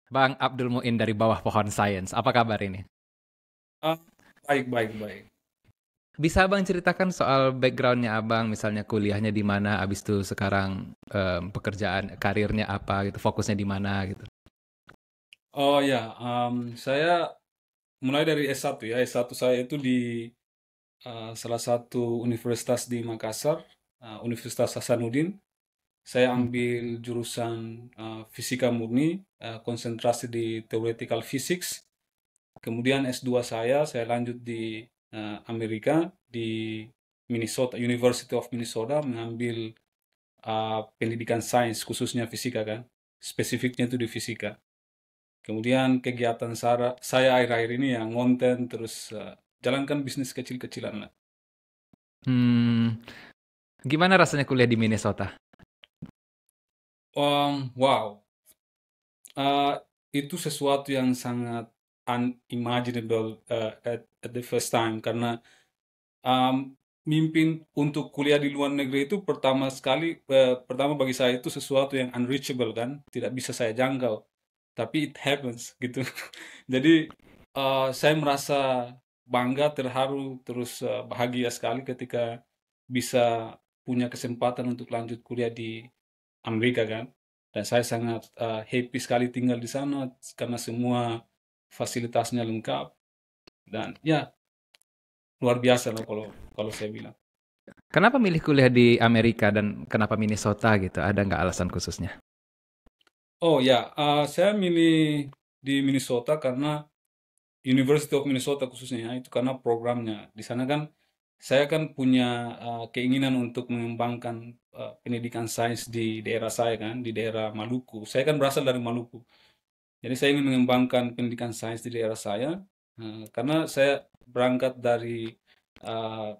Bang Abdul Muin dari Bawah Pohon Science. Apa kabar ini? Ah, baik, baik, baik. Bisa Abang ceritakan soal backgroundnya Abang, misalnya kuliahnya di mana, abis itu sekarang pekerjaan, karirnya apa gitu, fokusnya di mana gitu. Oh ya, saya mulai dari S1 ya. S1 saya itu di salah satu universitas di Makassar, Universitas Hasanuddin. Saya Hmm. ambil jurusan fisika murni, konsentrasi di theoretical physics. Kemudian S2 saya lanjut di Amerika, di Minnesota, University of Minnesota, mengambil pendidikan sains, khususnya fisika kan. Spesifiknya itu di fisika. Kemudian kegiatan saya akhir-akhir ini yang ngonten terus jalankan bisnis kecil-kecilan lah. Hmm, Gimana rasanya kuliah di Minnesota? Wow, uh, itu sesuatu yang sangat unimaginable at the first time karena um, mimpin untuk kuliah di luar negeri itu pertama sekali, pertama bagi saya itu sesuatu yang unreachable kan, tidak bisa saya jangkau. Tapi it happens gitu. Jadi saya merasa bangga, terharu, terus bahagia sekali ketika bisa punya kesempatan untuk lanjut kuliah di Amerika kan. Dan saya sangat happy sekali tinggal di sana karena semua fasilitasnya lengkap dan ya luar biasa lah kalau kalau saya bilang. Kenapa milih kuliah di Amerika dan kenapa Minnesota gitu? Ada nggak alasan khususnya? Oh ya, saya milih di Minnesota karena University of Minnesota khususnya ya, itu karena programnya. Di sana kan saya kan punya keinginan untuk mengembangkan pendidikan sains di daerah saya kan, di daerah Maluku. Saya kan berasal dari Maluku. Jadi saya ingin mengembangkan pendidikan sains di daerah saya karena saya berangkat dari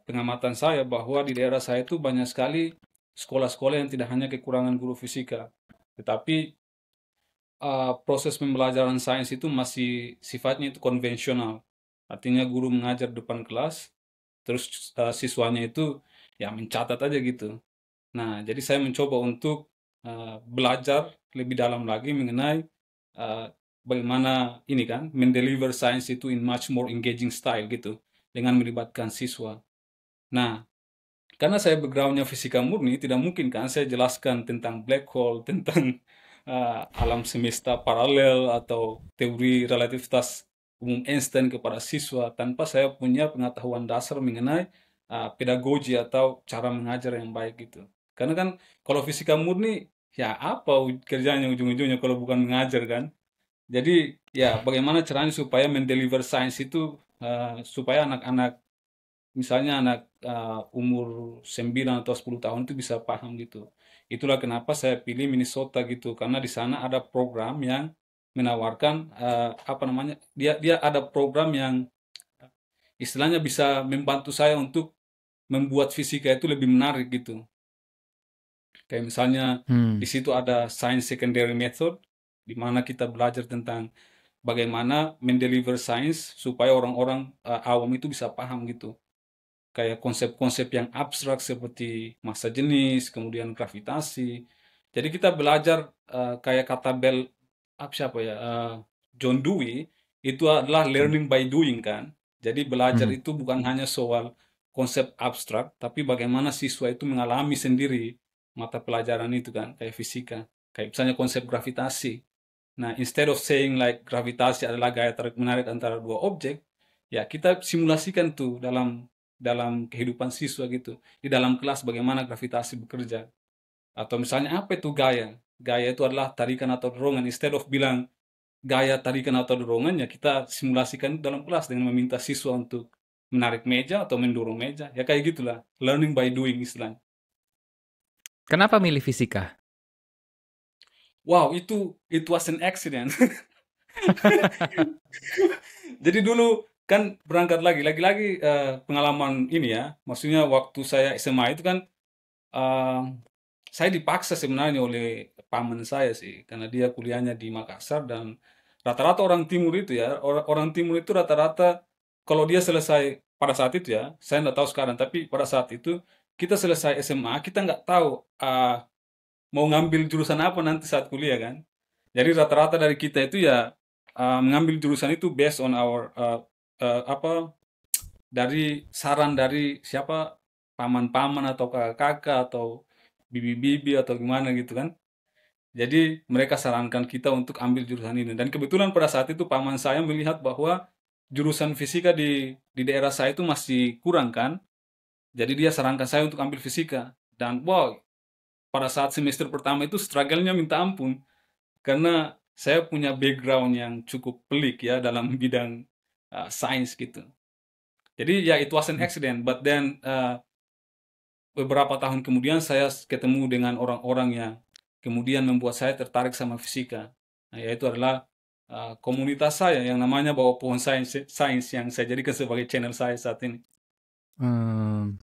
pengamatan saya bahwa di daerah saya itu banyak sekali sekolah-sekolah yang tidak hanya kekurangan guru fisika, tetapi proses pembelajaran sains itu masih sifatnya itu konvensional. Artinya guru mengajar depan kelas, terus siswanya itu ya mencatat aja gitu. Nah, jadi saya mencoba untuk belajar lebih dalam lagi mengenai uh, bagaimana ini kan mendeliver science itu in much more engaging style gitu dengan melibatkan siswa. Nah, karena saya backgroundnya fisika murni, tidak mungkin kan saya jelaskan tentang black hole, tentang alam semesta paralel atau teori relativitas umum Einstein kepada siswa tanpa saya punya pengetahuan dasar mengenai pedagogi atau cara mengajar yang baik gitu. Karena kan kalau fisika murni, ya apa kerjanya ujung-ujungnya kalau bukan mengajar kan? Jadi ya bagaimana caranya supaya mendeliver science itu supaya anak-anak misalnya anak umur 9 atau 10 tahun itu bisa paham gitu. Itulah kenapa saya pilih Minnesota gitu karena di sana ada program yang menawarkan apa namanya? Dia dia ada program yang istilahnya bisa membantu saya untuk membuat fisika itu lebih menarik gitu. Kayak misalnya di Hmm. situ ada science secondary method di mana kita belajar tentang bagaimana mendeliver science supaya orang-orang awam itu bisa paham gitu. Kayak konsep-konsep yang abstrak seperti massa jenis, kemudian gravitasi. Jadi kita belajar kayak kata Bell, siapa ya, John Dewey, itu adalah learning by doing kan. Jadi belajar Hmm. itu bukan hanya soal konsep abstrak, tapi bagaimana siswa itu mengalami sendiri mata pelajaran itu kan, kayak fisika. Kayak misalnya konsep gravitasi. Nah, instead of saying like gravitasi adalah gaya tarik menarik antara dua objek, ya kita simulasikan tuh dalam dalam kehidupan siswa gitu. Di dalam kelas bagaimana gravitasi bekerja. Atau misalnya apa itu gaya? Gaya itu adalah tarikan atau dorongan. Instead of bilang gaya tarikan atau dorongan, ya kita simulasikan dalam kelas dengan meminta siswa untuk menarik meja atau mendorong meja. Ya kayak gitulah. Learning by doing istilahnya. Kenapa milih fisika? Wow, itu it was an accident. Jadi dulu kan berangkat lagi-lagi pengalaman ini ya. Maksudnya waktu saya SMA itu kan eh, saya dipaksa sebenarnya oleh paman saya sih, karena dia kuliahnya di Makassar dan rata-rata orang timur itu ya, orang timur itu rata-rata kalau dia selesai pada saat itu ya, saya nggak tahu sekarang, tapi pada saat itu kita selesai SMA, kita nggak tahu mau ngambil jurusan apa nanti saat kuliah kan. Jadi rata-rata dari kita itu ya mengambil jurusan itu based on our apa dari saran dari siapa, paman-paman atau kakak-kakak atau bibi-bibi atau gimana gitu kan. Jadi mereka sarankan kita untuk ambil jurusan ini. Dan kebetulan pada saat itu paman saya melihat bahwa jurusan fisika di daerah saya itu masih kurang kan. Jadi dia sarankan saya untuk ambil fisika. Dan wow, pada saat semester pertama itu struggle-nya minta ampun. Karena saya punya background yang cukup pelik ya dalam bidang sains gitu. Jadi ya it was an accident, but then beberapa tahun kemudian saya ketemu dengan orang-orang yang kemudian membuat saya tertarik sama fisika. Nah, yaitu adalah komunitas saya yang namanya Bawah Pohon Sains yang saya jadikan sebagai channel saya saat ini. Hmm.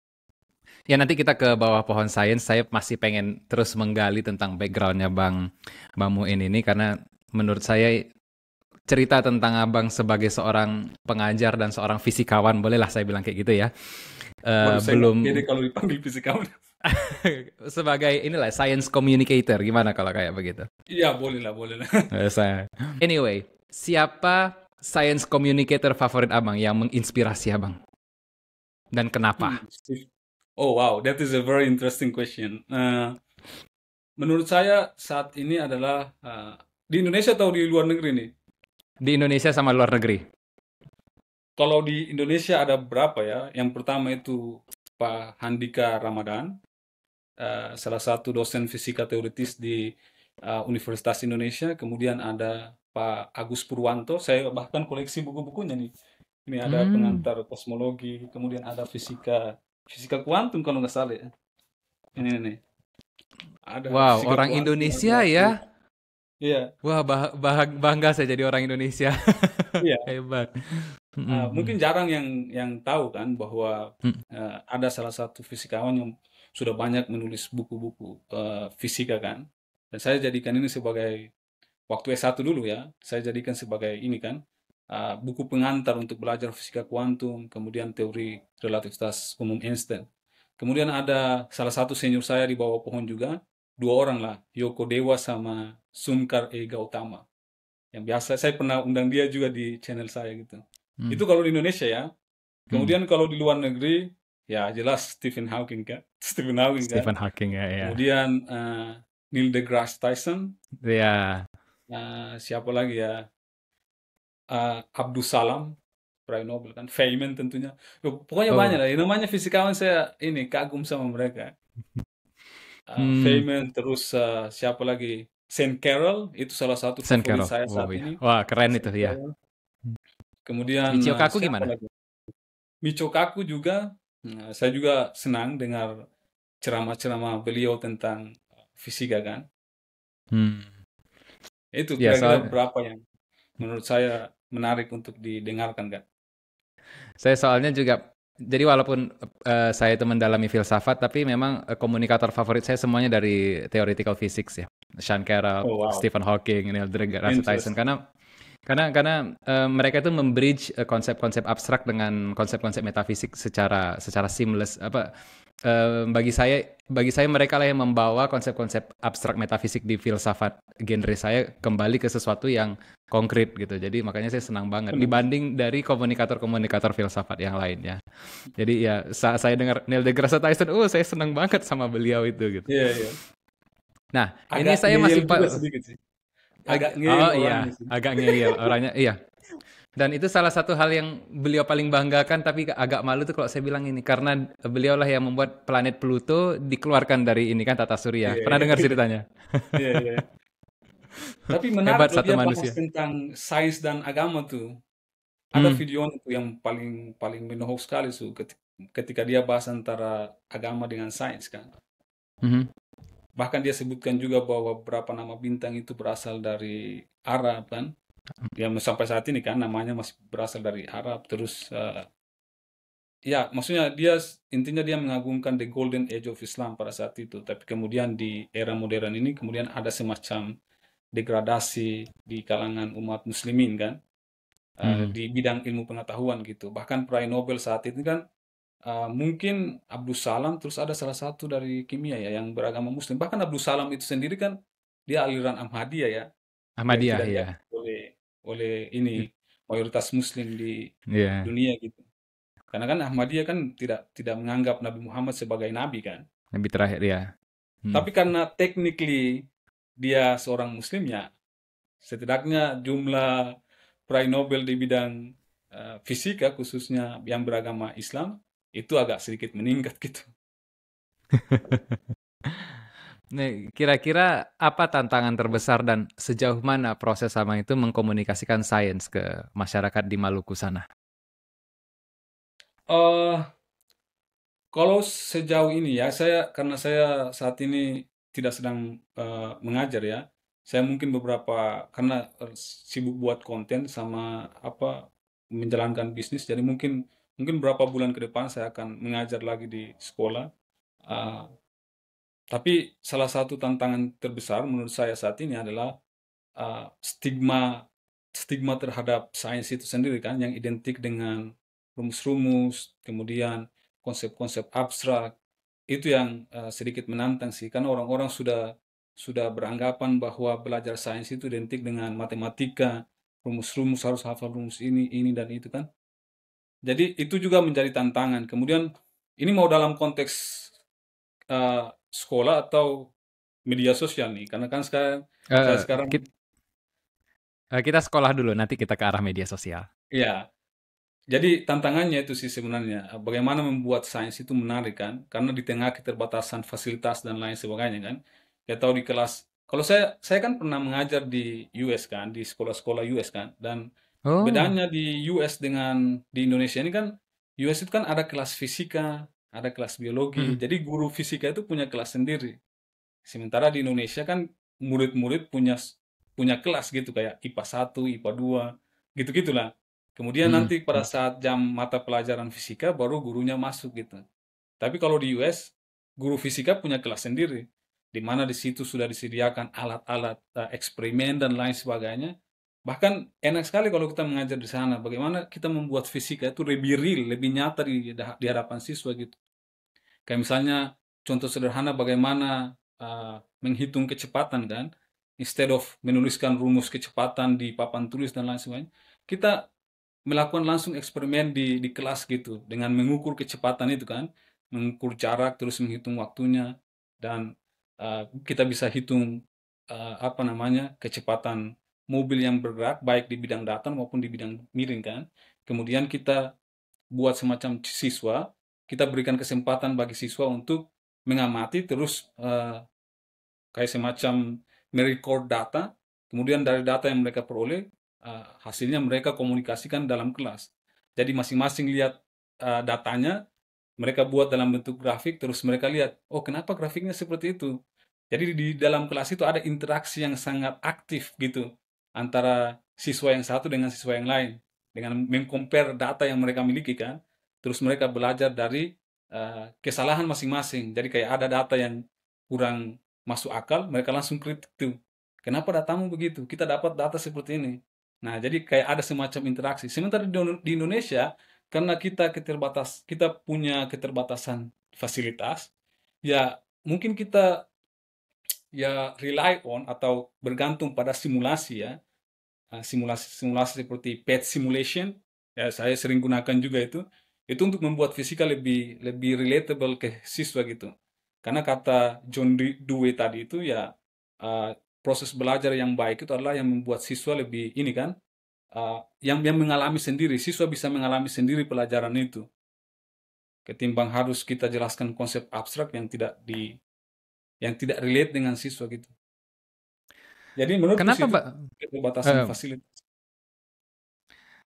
Ya nanti kita ke bawah pohon sains. Saya masih pengen terus menggali tentang backgroundnya Bang Muin ini karena menurut saya cerita tentang Abang sebagai seorang pengajar dan seorang fisikawan, bolehlah saya bilang kayak gitu ya. Waduh, saya nggak pede Belum kalau dipanggil fisikawan. sebagai inilah science communicator, gimana kalau kayak begitu? Iya, boleh lah, boleh lah. Anyway, siapa science communicator favorit Abang yang menginspirasi Abang dan kenapa? Oh wow, that is a very interesting question. Menurut saya saat ini adalah di Indonesia atau di luar negeri nih? Di Indonesia sama luar negeri? Kalau di Indonesia ada berapa ya? Yang pertama itu Pak Handika Ramadan, salah satu dosen fisika teoritis di Universitas Indonesia. Kemudian ada Pak Agus Purwanto, saya bahkan koleksi buku-bukunya nih. Ini ada pengantar kosmologi, kemudian ada fisika kuantum kalau nggak salah ya. Ini nih. Ada Wow, fisika orang kuantum, Indonesia ada ya? iya, Wah, bangga saya jadi orang Indonesia. iya. Hebat. Mungkin jarang yang tahu kan bahwa ada salah satu fisikawan yang sudah banyak menulis buku-buku fisika kan. Dan saya jadikan ini sebagai waktu S1 dulu ya, saya jadikan sebagai ini kan buku pengantar untuk belajar fisika kuantum, kemudian teori relativitas umum Einstein. Kemudian ada salah satu senior saya di bawah pohon juga, dua orang lah, Yoko Dewa sama Sunkar E. Gautama. Yang biasa saya pernah undang dia juga di channel saya gitu. Itu kalau di Indonesia ya. Kemudian kalau di luar negeri, ya jelas Stephen Hawking kan. Stephen Hawking kan. Stephen Hawking ya. Kemudian Neil deGrasse Tyson. Ya. Siapa lagi ya? Abdus Salam, peraih Nobel kan. Feynman tentunya. Pokoknya banyak lah. Namanya fisikawan saya ini kagum sama mereka. Feynman, terus siapa lagi? Sam Carroll, itu salah satu favorit saya saat ini. Wah, keren itu ya. Kemudian Michio Kaku siapa gimana? lagi? Michio Kaku juga, saya juga senang dengar ceramah-ceramah beliau tentang fisika kan. Itu Ya, kira-kira berapa yang menurut saya menarik untuk didengarkan kan. Saya soalnya juga, jadi walaupun saya itu mendalami filsafat, tapi memang komunikator favorit saya semuanya dari theoretical physics ya. Sean Carroll, Stephen Hawking, Neil deGrasse Tyson, karena mereka itu membridge konsep-konsep abstrak dengan konsep-konsep metafisik secara seamless. Bagi saya mereka lah yang membawa konsep-konsep abstrak metafisik di filsafat genre saya kembali ke sesuatu yang konkret gitu. Jadi makanya saya senang banget dibanding dari komunikator filsafat yang lainnya. Jadi ya saat saya dengar Neil deGrasse Tyson, saya senang banget sama beliau itu gitu. Iya. Nah, ini saya masih sedikit sih. Agak ngeyel orangnya, iya. Dan itu salah satu hal yang beliau paling banggakan, tapi agak malu tuh kalau saya bilang ini, karena beliau lah yang membuat planet Pluto dikeluarkan dari ini kan tata surya. Pernah dengar ceritanya? Iya. Tapi menarik kalau dia bahas tentang sains dan agama tuh. Ada video itu yang paling menohok sekali tuh ketika dia bahas antara agama dengan sains kan. Bahkan dia sebutkan juga bahwa beberapa nama bintang itu berasal dari Arab kan. Ya sampai saat ini kan namanya masih berasal dari Arab. Terus ya maksudnya intinya dia mengagungkan the golden age of Islam pada saat itu. Tapi kemudian di era modern ini kemudian ada semacam degradasi di kalangan umat muslimin kan. Di bidang ilmu pengetahuan gitu. Bahkan peraih Nobel saat ini kan mungkin Abdus Salam, terus ada salah satu dari kimia ya yang beragama muslim. Bahkan Abdus Salam itu sendiri kan dia aliran Ahmadiyah ya. yang Ahmadiyah tidak ya. diakui oleh oleh ini mayoritas Muslim di Iya, dunia gitu. Karena kan Ahmadiyah kan tidak tidak menganggap Nabi Muhammad sebagai nabi kan. lebih terakhir ya. Hmm. Tapi karena technically dia seorang Muslim ya, setidaknya jumlah peraih Nobel di bidang fisika khususnya yang beragama Islam itu agak sedikit meningkat gitu. Nih, kira-kira apa tantangan terbesar dan sejauh mana proses sama itu mengkomunikasikan sains ke masyarakat di Maluku sana? eh Kalau sejauh ini ya, karena saya saat ini tidak sedang mengajar ya. Saya mungkin beberapa karena sibuk buat konten sama apa menjalankan bisnis. Jadi mungkin mungkin beberapa bulan ke depan saya akan mengajar lagi di sekolah. Eh, tapi salah satu tantangan terbesar menurut saya saat ini adalah stigma stigma terhadap sains itu sendiri kan yang identik dengan rumus-rumus, kemudian konsep-konsep abstrak itu yang sedikit menantang sih karena orang-orang sudah beranggapan bahwa belajar sains itu identik dengan matematika, rumus-rumus harus hafal rumus ini dan itu kan. Jadi itu juga menjadi tantangan. Kemudian ini mau dalam konteks sekolah atau media sosial nih, karena kan saya Eh, sekarang kit- kita sekolah dulu, nanti kita ke arah media sosial. ya. Jadi tantangannya itu sih sebenarnya bagaimana membuat sains itu menarik kan? Karena di tengah keterbatasan fasilitas dan lain sebagainya kan. Ya tahu di kelas. Kalau saya kan pernah mengajar di US kan, di sekolah-sekolah US kan. Dan Oh, bedanya di US dengan di Indonesia ini kan US itu kan ada kelas fisika, ada kelas biologi. mm-mm, Jadi guru fisika itu punya kelas sendiri. Sementara di Indonesia kan murid-murid punya kelas gitu kayak IPA 1, IPA 2, gitu-gitulah. Kemudian mm-mm, nanti pada saat jam mata pelajaran fisika baru gurunya masuk gitu. Tapi kalau di US, guru fisika punya kelas sendiri, di mana di situ sudah disediakan alat-alat eksperimen dan lain sebagainya. Bahkan enak sekali kalau kita mengajar di sana, bagaimana kita membuat fisika itu lebih real, lebih nyata di hadapan siswa gitu. Kayak misalnya contoh sederhana bagaimana menghitung kecepatan kan, instead of menuliskan rumus kecepatan di papan tulis dan lain sebagainya, kita melakukan langsung eksperimen di kelas gitu dengan mengukur kecepatan itu kan, mengukur jarak terus menghitung waktunya dan kita bisa hitung apa namanya kecepatan mobil yang bergerak baik di bidang datar maupun di bidang miring kan. Kemudian kita buat semacam siswa, kita berikan kesempatan bagi siswa untuk mengamati terus kayak semacam merecord data, kemudian dari data yang mereka peroleh, hasilnya mereka komunikasikan dalam kelas. Jadi masing-masing lihat datanya, mereka buat dalam bentuk grafik, terus mereka lihat, oh kenapa grafiknya seperti itu? Jadi di dalam kelas itu ada interaksi yang sangat aktif gitu, antara siswa yang satu dengan siswa yang lain, dengan mengcompare data yang mereka miliki kan. Terus mereka belajar dari kesalahan masing-masing. Jadi kayak ada data yang kurang masuk akal, mereka langsung kritik tuh. Kenapa datamu begitu? Kita dapat data seperti ini. Nah, jadi kayak ada semacam interaksi. Sementara di Indonesia, karena kita punya keterbatasan fasilitas, ya mungkin kita ya rely on atau bergantung pada simulasi ya. Simulasi-simulasi seperti PET simulation, ya saya sering gunakan juga itu untuk membuat fisika lebih lebih relatable ke siswa gitu. Karena kata John Dewey tadi itu ya uh, proses belajar yang baik itu adalah yang membuat siswa lebih ini kan, yang mengalami sendiri, siswa bisa mengalami sendiri pelajaran itu ketimbang harus kita jelaskan konsep abstrak yang tidak relate dengan siswa gitu. Jadi menurutku kenapa, sih itu Mbak? keterbatasan eh, fasilitas.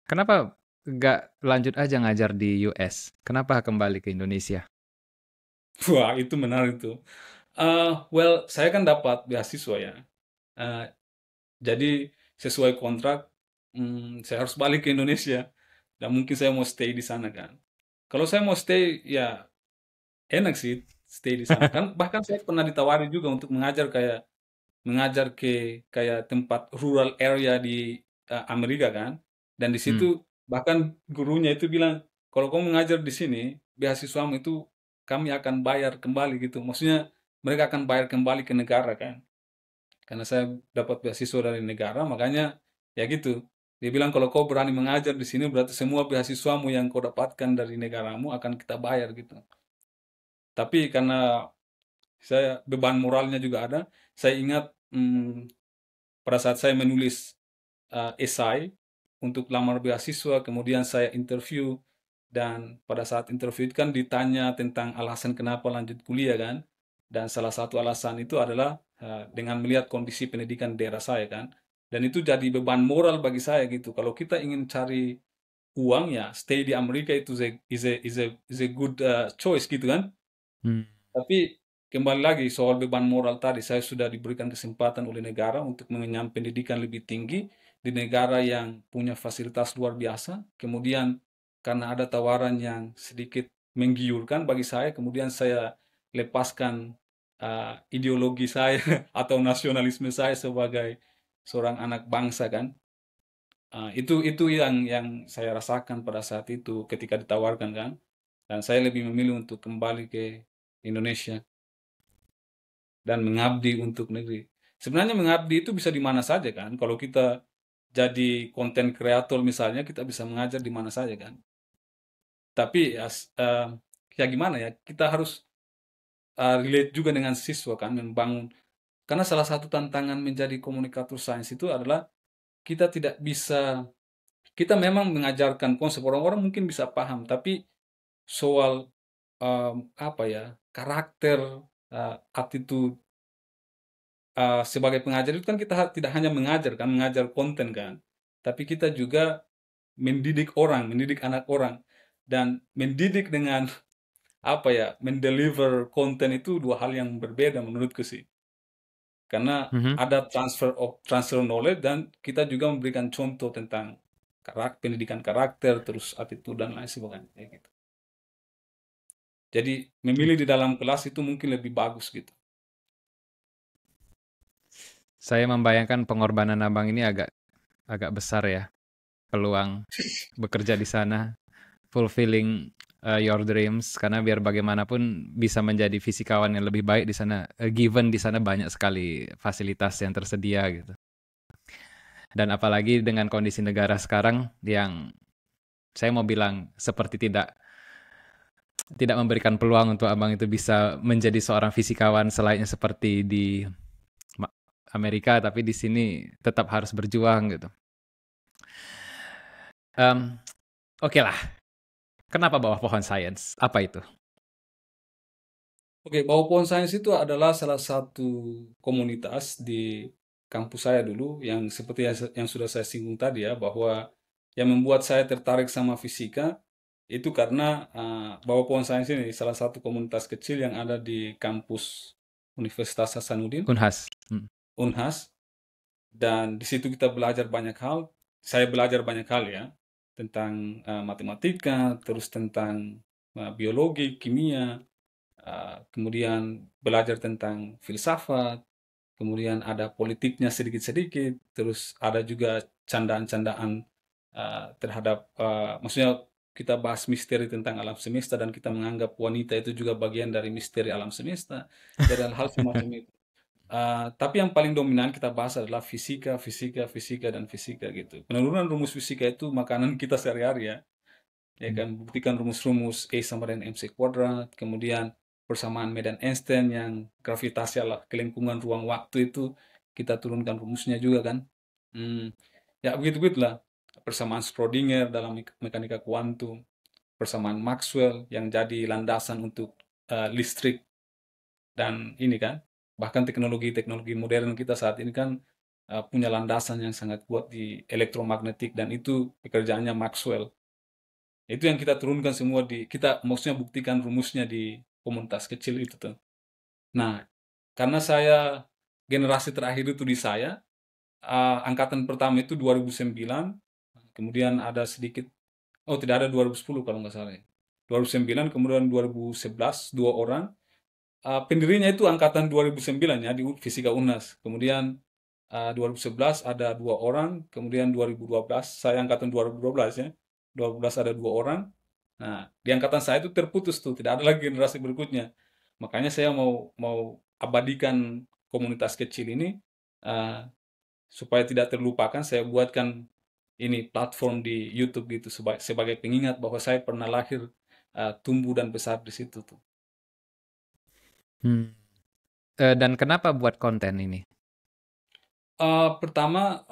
kenapa nggak lanjut aja ngajar di US? Kenapa kembali ke Indonesia? Wah, itu menarik tuh. Well, saya kan dapat beasiswa ya. Eh, jadi sesuai kontrak, saya harus balik ke Indonesia. Dan mungkin saya mau stay di sana kan. Kalau saya mau stay, ya enak sih stay di sana. Kan bahkan saya pernah ditawari juga untuk mengajar ke kayak tempat rural area di Amerika kan. Dan di situ Hmm. bahkan gurunya itu bilang, kalau kamu mengajar di sini, beasiswamu itu kami akan bayar kembali gitu. Maksudnya mereka akan bayar kembali ke negara kan. karena saya dapat beasiswa dari negara, makanya ya gitu. Dia bilang kalau kau berani mengajar di sini berarti semua beasiswamu yang kau dapatkan dari negaramu akan kita bayar gitu. Tapi karena saya beban moralnya juga ada, saya ingat pada saat saya menulis esai untuk lamar beasiswa, kemudian saya interview, dan pada saat interview itu kan ditanya tentang alasan kenapa lanjut kuliah kan, dan salah satu alasan itu adalah dengan melihat kondisi pendidikan daerah saya kan, dan itu jadi beban moral bagi saya gitu. Kalau kita ingin cari uang ya stay di Amerika itu is a good choice gitu kan. Hmm. Tapi kembali lagi soal beban moral tadi, saya sudah diberikan kesempatan oleh negara untuk mengenyam pendidikan lebih tinggi di negara yang punya fasilitas luar biasa. Kemudian karena ada tawaran yang sedikit menggiurkan bagi saya, kemudian saya lepaskan ideologi saya atau nasionalisme saya sebagai seorang anak bangsa kan. Itu yang saya rasakan pada saat itu ketika ditawarkan kan. Dan saya lebih memilih untuk kembali ke Indonesia dan mengabdi untuk negeri. Sebenarnya mengabdi itu bisa di mana saja kan. Kalau kita jadi konten kreator misalnya, kita bisa mengajar di mana saja kan. Tapi ya, ya gimana ya, kita harus relate juga dengan siswa kan, membangun. Karena salah satu tantangan menjadi komunikator sains itu adalah kita tidak bisa, kita memang mengajarkan konsep, orang-orang mungkin bisa paham, tapi soal apa ya, karakter, attitude, sebagai pengajar itu kan kita tidak hanya mengajar kan, mengajar konten kan, tapi kita juga mendidik orang, mendidik anak orang, dan mendidik dengan apa ya, mendeliver konten itu dua hal yang berbeda menurutku sih. Karena Mhm. ada transfer knowledge dan kita juga memberikan contoh tentang pendidikan karakter, terus attitude dan lain sebagainya kayak gitu. Jadi memilih di dalam kelas itu mungkin lebih bagus gitu. Saya membayangkan pengorbanan abang ini agak agak besar ya, peluang bekerja di sana, fulfilling your dreams, karena biar bagaimanapun bisa menjadi fisikawan yang lebih baik di sana, given di sana banyak sekali fasilitas yang tersedia gitu. Dan apalagi dengan kondisi negara sekarang yang saya mau bilang seperti tidak memberikan peluang untuk abang itu bisa menjadi seorang fisikawan selainnya seperti di Amerika, tapi di sini tetap harus berjuang gitu. Oke lah, kenapa bawah pohon sains? Apa itu? Oke, Bawah Pohon Sains itu adalah salah satu komunitas di kampus saya dulu yang seperti yang sudah saya singgung tadi ya, bahwa yang membuat saya tertarik sama fisika itu karena Bawah Pohon Sains ini salah satu komunitas kecil yang ada di kampus Universitas Hasanuddin, Unhas. Unhas, dan di situ kita belajar banyak hal. Saya belajar banyak hal ya, tentang matematika, terus tentang biologi, kimia, kemudian belajar tentang filsafat, kemudian ada politiknya sedikit-sedikit, terus ada juga candaan-candaan terhadap, maksudnya kita bahas misteri tentang alam semesta dan kita menganggap wanita itu juga bagian dari misteri alam semesta, dan hal-hal semacam itu. Tapi yang paling dominan kita bahas adalah fisika, fisika, fisika, dan fisika gitu. Penurunan rumus fisika itu makanan kita sehari-hari ya. Ya kan, buktikan rumus-rumus E sama dengan MC kuadrat, kemudian persamaan medan Einstein yang gravitasi adalah kelingkungan ruang waktu itu kita turunkan rumusnya juga kan. Ya begitu-begitulah. Persamaan Schrödinger dalam mekanika kuantum, persamaan Maxwell yang jadi landasan untuk listrik, dan ini kan, bahkan teknologi-teknologi modern kita saat ini kan punya landasan yang sangat kuat di elektromagnetik, dan itu pekerjaannya Maxwell. Itu yang kita turunkan semua kita maksudnya buktikan rumusnya di komunitas kecil itu tuh. Nah, karena saya generasi terakhir itu di saya, angkatan pertama itu 2009, kemudian ada sedikit, oh tidak ada 2010 kalau nggak salah ya. 2009, kemudian 2011, dua orang. Pendirinya itu angkatan 2009 ya di Fisika UNAS. Kemudian 2011 ada dua orang, kemudian 2012, saya angkatan 2012 ya. 2012 ada dua orang. Nah, di angkatan saya itu terputus tuh, tidak ada lagi generasi berikutnya. Makanya saya mau abadikan komunitas kecil ini uh, supaya tidak terlupakan, saya buatkan ini platform di YouTube gitu sebagai pengingat bahwa saya pernah lahir, tumbuh dan besar di situ tuh. Dan kenapa buat konten ini? Pertama,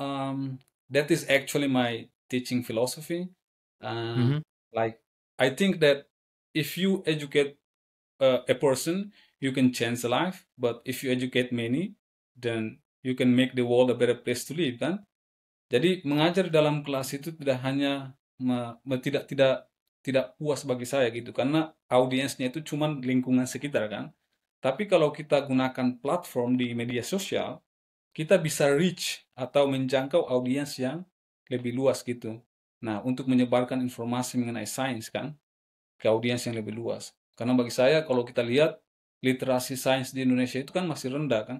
that is actually my teaching philosophy. Mhm. Like I think that if you educate a person, you can change the life. But if you educate many, then you can make the world a better place to live, kan? Jadi mengajar dalam kelas itu tidak hanya tidak puas bagi saya gitu, karena audiensnya itu cuma lingkungan sekitar kan. Tapi kalau kita gunakan platform di media sosial, kita bisa reach atau menjangkau audiens yang lebih luas gitu. Nah, untuk menyebarkan informasi mengenai sains kan ke audiens yang lebih luas. Karena bagi saya kalau kita lihat literasi sains di Indonesia itu kan masih rendah kan.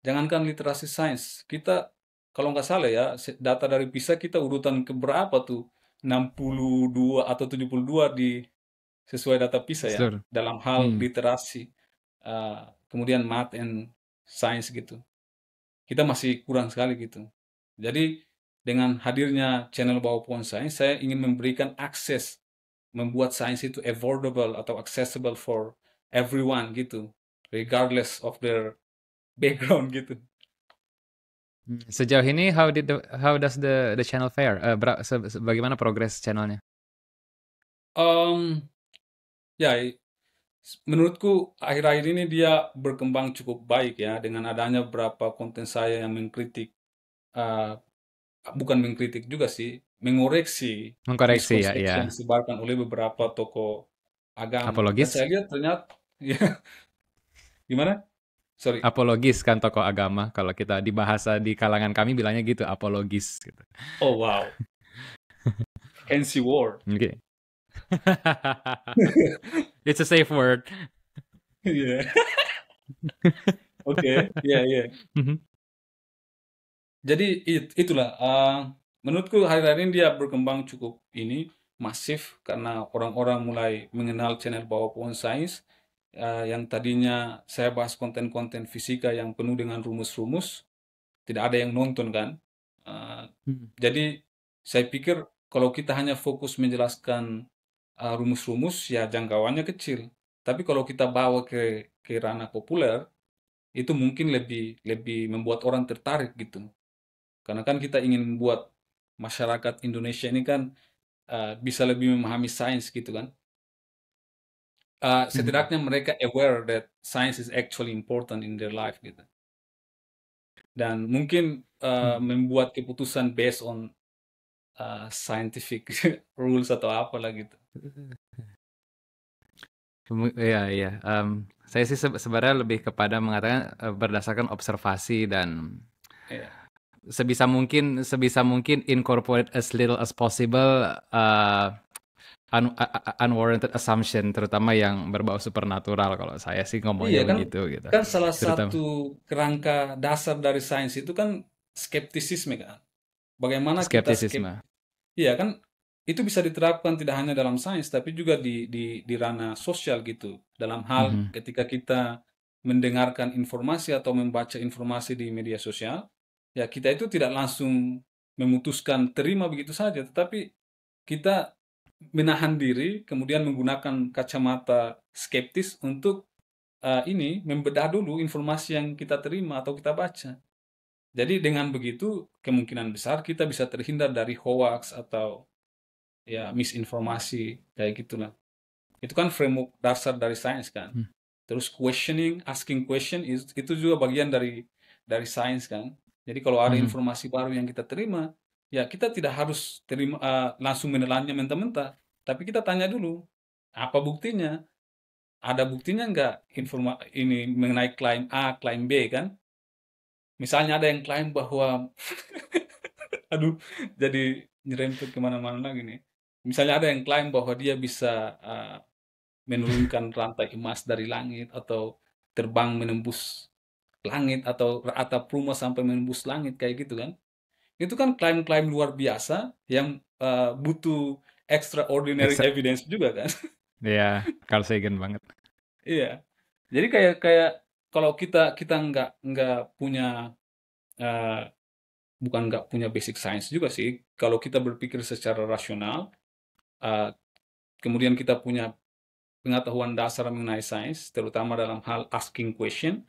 Jangankan literasi sains, kita kalau nggak salah ya, data dari PISA kita urutan keberapa tuh? 62 atau 72 di sesuai data PISA ya, Seluruh. dalam hal literasi, kemudian math and science gitu. Kita masih kurang sekali gitu. Jadi dengan hadirnya channel Bawah Pohon Sains, saya ingin memberikan akses, membuat sains itu affordable atau accessible for everyone gitu, regardless of their background gitu. Sejauh ini how does the channel fare? Bagaimana progres channelnya? Um, ya, menurutku akhir-akhir ini dia berkembang cukup baik ya, dengan adanya beberapa konten saya yang mengkritik, uh, bukan mengkritik juga sih, mengoreksi Mengkoreksi ya, miskonsepsi yang ya. disebarkan oleh beberapa tokoh agama. Dan Apologis, saya lihat ternyata, ya, gimana? Sorry. apologis kan tokoh agama. Kalau kita di bahasa di kalangan kami bilangnya gitu, apologis gitu. Oh wow, fancy word. Oke. It's a safe word. Iya. Oke, iya iya. Mhm. Jadi itulah, menurutku hari-hari ini dia berkembang cukup ini masif karena orang-orang mulai mengenal channel Bawah Pohon Sains, yang tadinya saya bahas konten-konten fisika yang penuh dengan rumus-rumus, tidak ada yang nonton kan. Eh, jadi saya pikir kalau kita hanya fokus menjelaskan rumus-rumus, ya jangkauannya kecil. Tapi kalau kita bawa ke ranah populer, itu mungkin lebih lebih membuat orang tertarik gitu. Karena kan kita ingin membuat masyarakat Indonesia ini kan bisa lebih memahami sains gitu kan. Setidaknya mereka aware that science is actually important in their life gitu. Dan mungkin membuat keputusan based on scientific rules atau apalah gitu. Iya, iya. Saya sih sebenarnya lebih kepada mengatakan berdasarkan observasi dan Iya. sebisa mungkin incorporate as little as possible unwarranted assumption, terutama yang berbau supernatural. Kalau saya sih Iya ngomongnya kan, begitu gitu. kan salah Terutama satu kerangka dasar dari sains itu kan skeptisisme kan. Bagaimana kita skeptisisme. iya kan, itu bisa diterapkan tidak hanya dalam sains tapi juga di ranah sosial gitu. Dalam hal ketika kita mendengarkan informasi atau membaca informasi di media sosial, ya kita itu tidak langsung memutuskan terima begitu saja, tetapi kita menahan diri, kemudian menggunakan kacamata skeptis untuk ini membedah dulu informasi yang kita terima atau kita baca. Jadi dengan begitu kemungkinan besar kita bisa terhindar dari hoax atau ya misinformasi kayak gitulah. Itu kan framework dasar dari sains kan. Terus questioning, asking question itu juga bagian dari sains kan. Jadi kalau ada informasi baru yang kita terima, ya kita tidak harus terima langsung menelannya mentah-mentah, tapi kita tanya dulu, apa buktinya? Ada buktinya nggak ini mengenai klaim A, klaim B kan? Misalnya ada yang klaim bahwa, aduh, jadi nyerempet kemana-mana lagi nih. Misalnya ada yang klaim bahwa dia bisa menurunkan rantai emas dari langit atau terbang menembus langit atau atap rumah sampai menembus langit kayak gitu kan. Itu kan klaim-klaim luar biasa yang butuh extraordinary Extra, evidence juga kan. ya, Carl Sagan banget. Iya. Jadi kayak kayak kalau kita kita nggak punya eh, bukan nggak punya basic science juga sih. Kalau kita berpikir secara rasional, eh, kemudian kita punya pengetahuan dasar mengenai sains, terutama dalam hal asking question,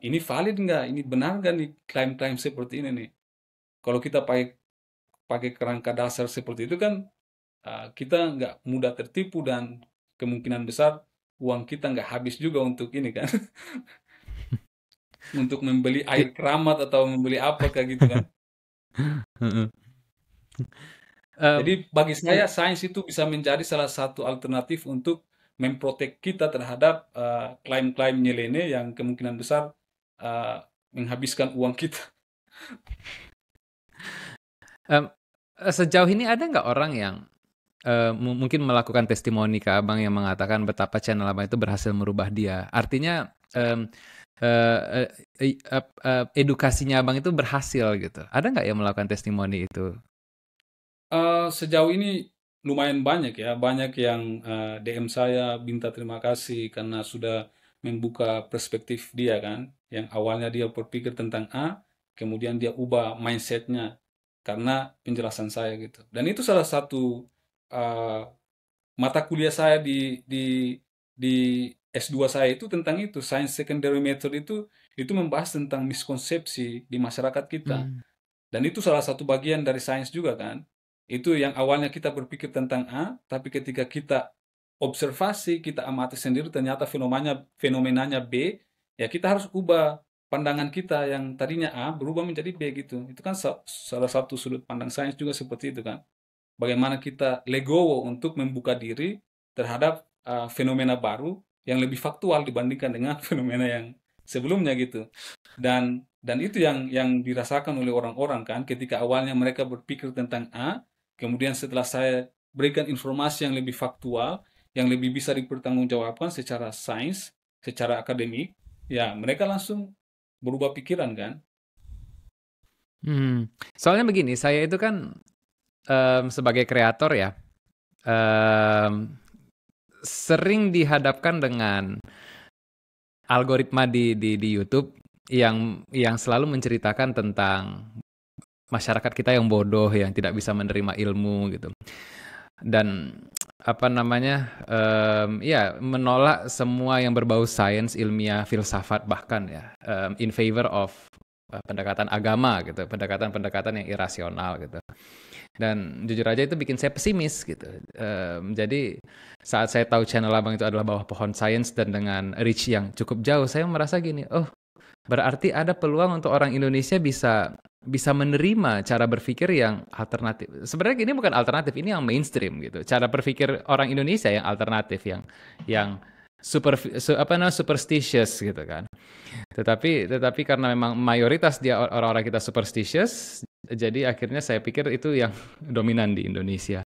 ini valid nggak? Ini benar nggak nih klaim-klaim seperti ini nih? Kalau kita pakai pakai kerangka dasar seperti itu kan, kita nggak mudah tertipu dan kemungkinan besar uang kita nggak habis juga untuk ini kan, untuk membeli air keramat atau membeli apa kayak gitu kan. Jadi bagi saya sains itu bisa menjadi salah satu alternatif untuk memprotek kita terhadap klaim-klaim nyeleneh yang kemungkinan besar uh, menghabiskan uang kita. Sejauh ini ada nggak orang yang mungkin melakukan testimoni ke abang yang mengatakan betapa channel abang itu berhasil merubah dia? Artinya edukasinya abang itu berhasil gitu. Ada nggak yang melakukan testimoni itu? Sejauh ini lumayan banyak ya, banyak yang DM saya minta terima kasih karena sudah membuka perspektif dia kan, yang awalnya dia berpikir tentang A, kemudian dia ubah mindsetnya karena penjelasan saya gitu. Dan itu salah satu uh, mata kuliah saya di S2 saya itu tentang itu, Science Secondary Method itu membahas tentang miskonsepsi di masyarakat kita. Hmm. Dan itu salah satu bagian dari sains juga kan. Itu yang awalnya kita berpikir tentang A, tapi ketika kita observasi, kita amati sendiri, ternyata fenomenanya B, ya kita harus ubah pandangan kita yang tadinya A berubah menjadi B gitu. Itu kan salah satu sudut pandang sains juga seperti itu kan. Bagaimana kita legowo untuk membuka diri terhadap fenomena baru yang lebih faktual dibandingkan dengan fenomena yang sebelumnya gitu. Dan itu yang dirasakan oleh orang-orang kan, ketika awalnya mereka berpikir tentang A, kemudian setelah saya berikan informasi yang lebih faktual, yang lebih bisa dipertanggungjawabkan secara sains, secara akademik, ya mereka langsung berubah pikiran kan. Soalnya begini, saya itu kan sebagai kreator ya, sering dihadapkan dengan algoritma di YouTube yang selalu menceritakan tentang masyarakat kita yang bodoh, yang tidak bisa menerima ilmu gitu. Dan apa namanya, ya menolak semua yang berbau sains, ilmiah, filsafat bahkan ya, in favor of pendekatan agama gitu, pendekatan-pendekatan yang irasional gitu. Dan jujur aja itu bikin saya pesimis gitu. Jadi saat saya tahu channel abang itu adalah bawah pohon sains dan dengan reach yang cukup jauh, saya merasa gini, oh berarti ada peluang untuk orang Indonesia bisa menerima cara berpikir yang alternatif. Sebenarnya ini bukan alternatif, ini yang mainstream gitu. Cara berpikir orang Indonesia yang alternatif, yang superstitious gitu kan. Tetapi karena memang mayoritas dia orang-orang kita superstitious, jadi akhirnya saya pikir itu yang dominan di Indonesia.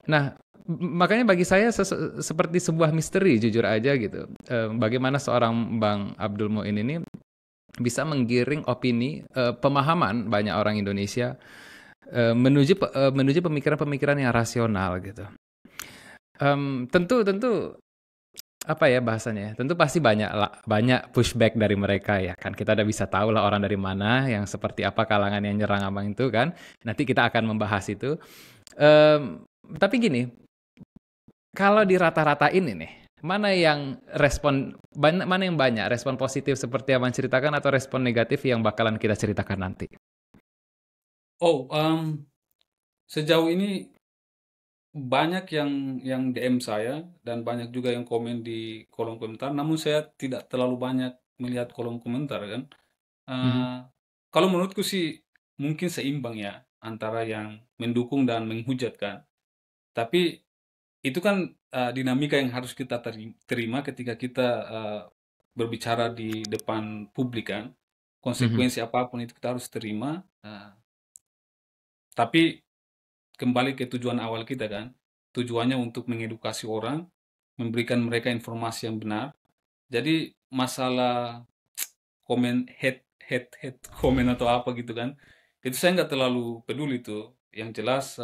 Nah, makanya bagi saya seperti sebuah misteri jujur aja gitu. Bagaimana seorang Bang Abdul Muin ini bisa menggiring opini, pemahaman banyak orang Indonesia menuju pemikiran-pemikiran yang rasional gitu. Tentu apa ya bahasanya? Tentu pasti banyak pushback dari mereka ya kan. Kita udah bisa tahu lah orang dari mana, yang seperti apa kalangan yang nyerang abang itu kan. Nanti kita akan membahas itu. Tapi gini, kalau di rata-ratain ini, mana yang banyak respon positif seperti yang abang ceritakan atau respon negatif yang bakalan kita ceritakan nanti? Oh, sejauh ini banyak yang DM saya dan banyak juga yang komen di kolom komentar, namun saya tidak terlalu banyak melihat kolom komentar kan. Mhm. Kalau menurutku sih mungkin seimbang ya antara yang mendukung dan menghujat kan. Tapi itu kan dinamika yang harus kita terima ketika kita berbicara di depan publik kan. Mhm. Konsekuensi apapun itu kita harus terima. Tapi kembali ke tujuan awal kita kan. Tujuannya untuk mengedukasi orang, memberikan mereka informasi yang benar. Jadi masalah komen head komen atau apa gitu kan, itu saya nggak terlalu peduli tuh. Yang jelas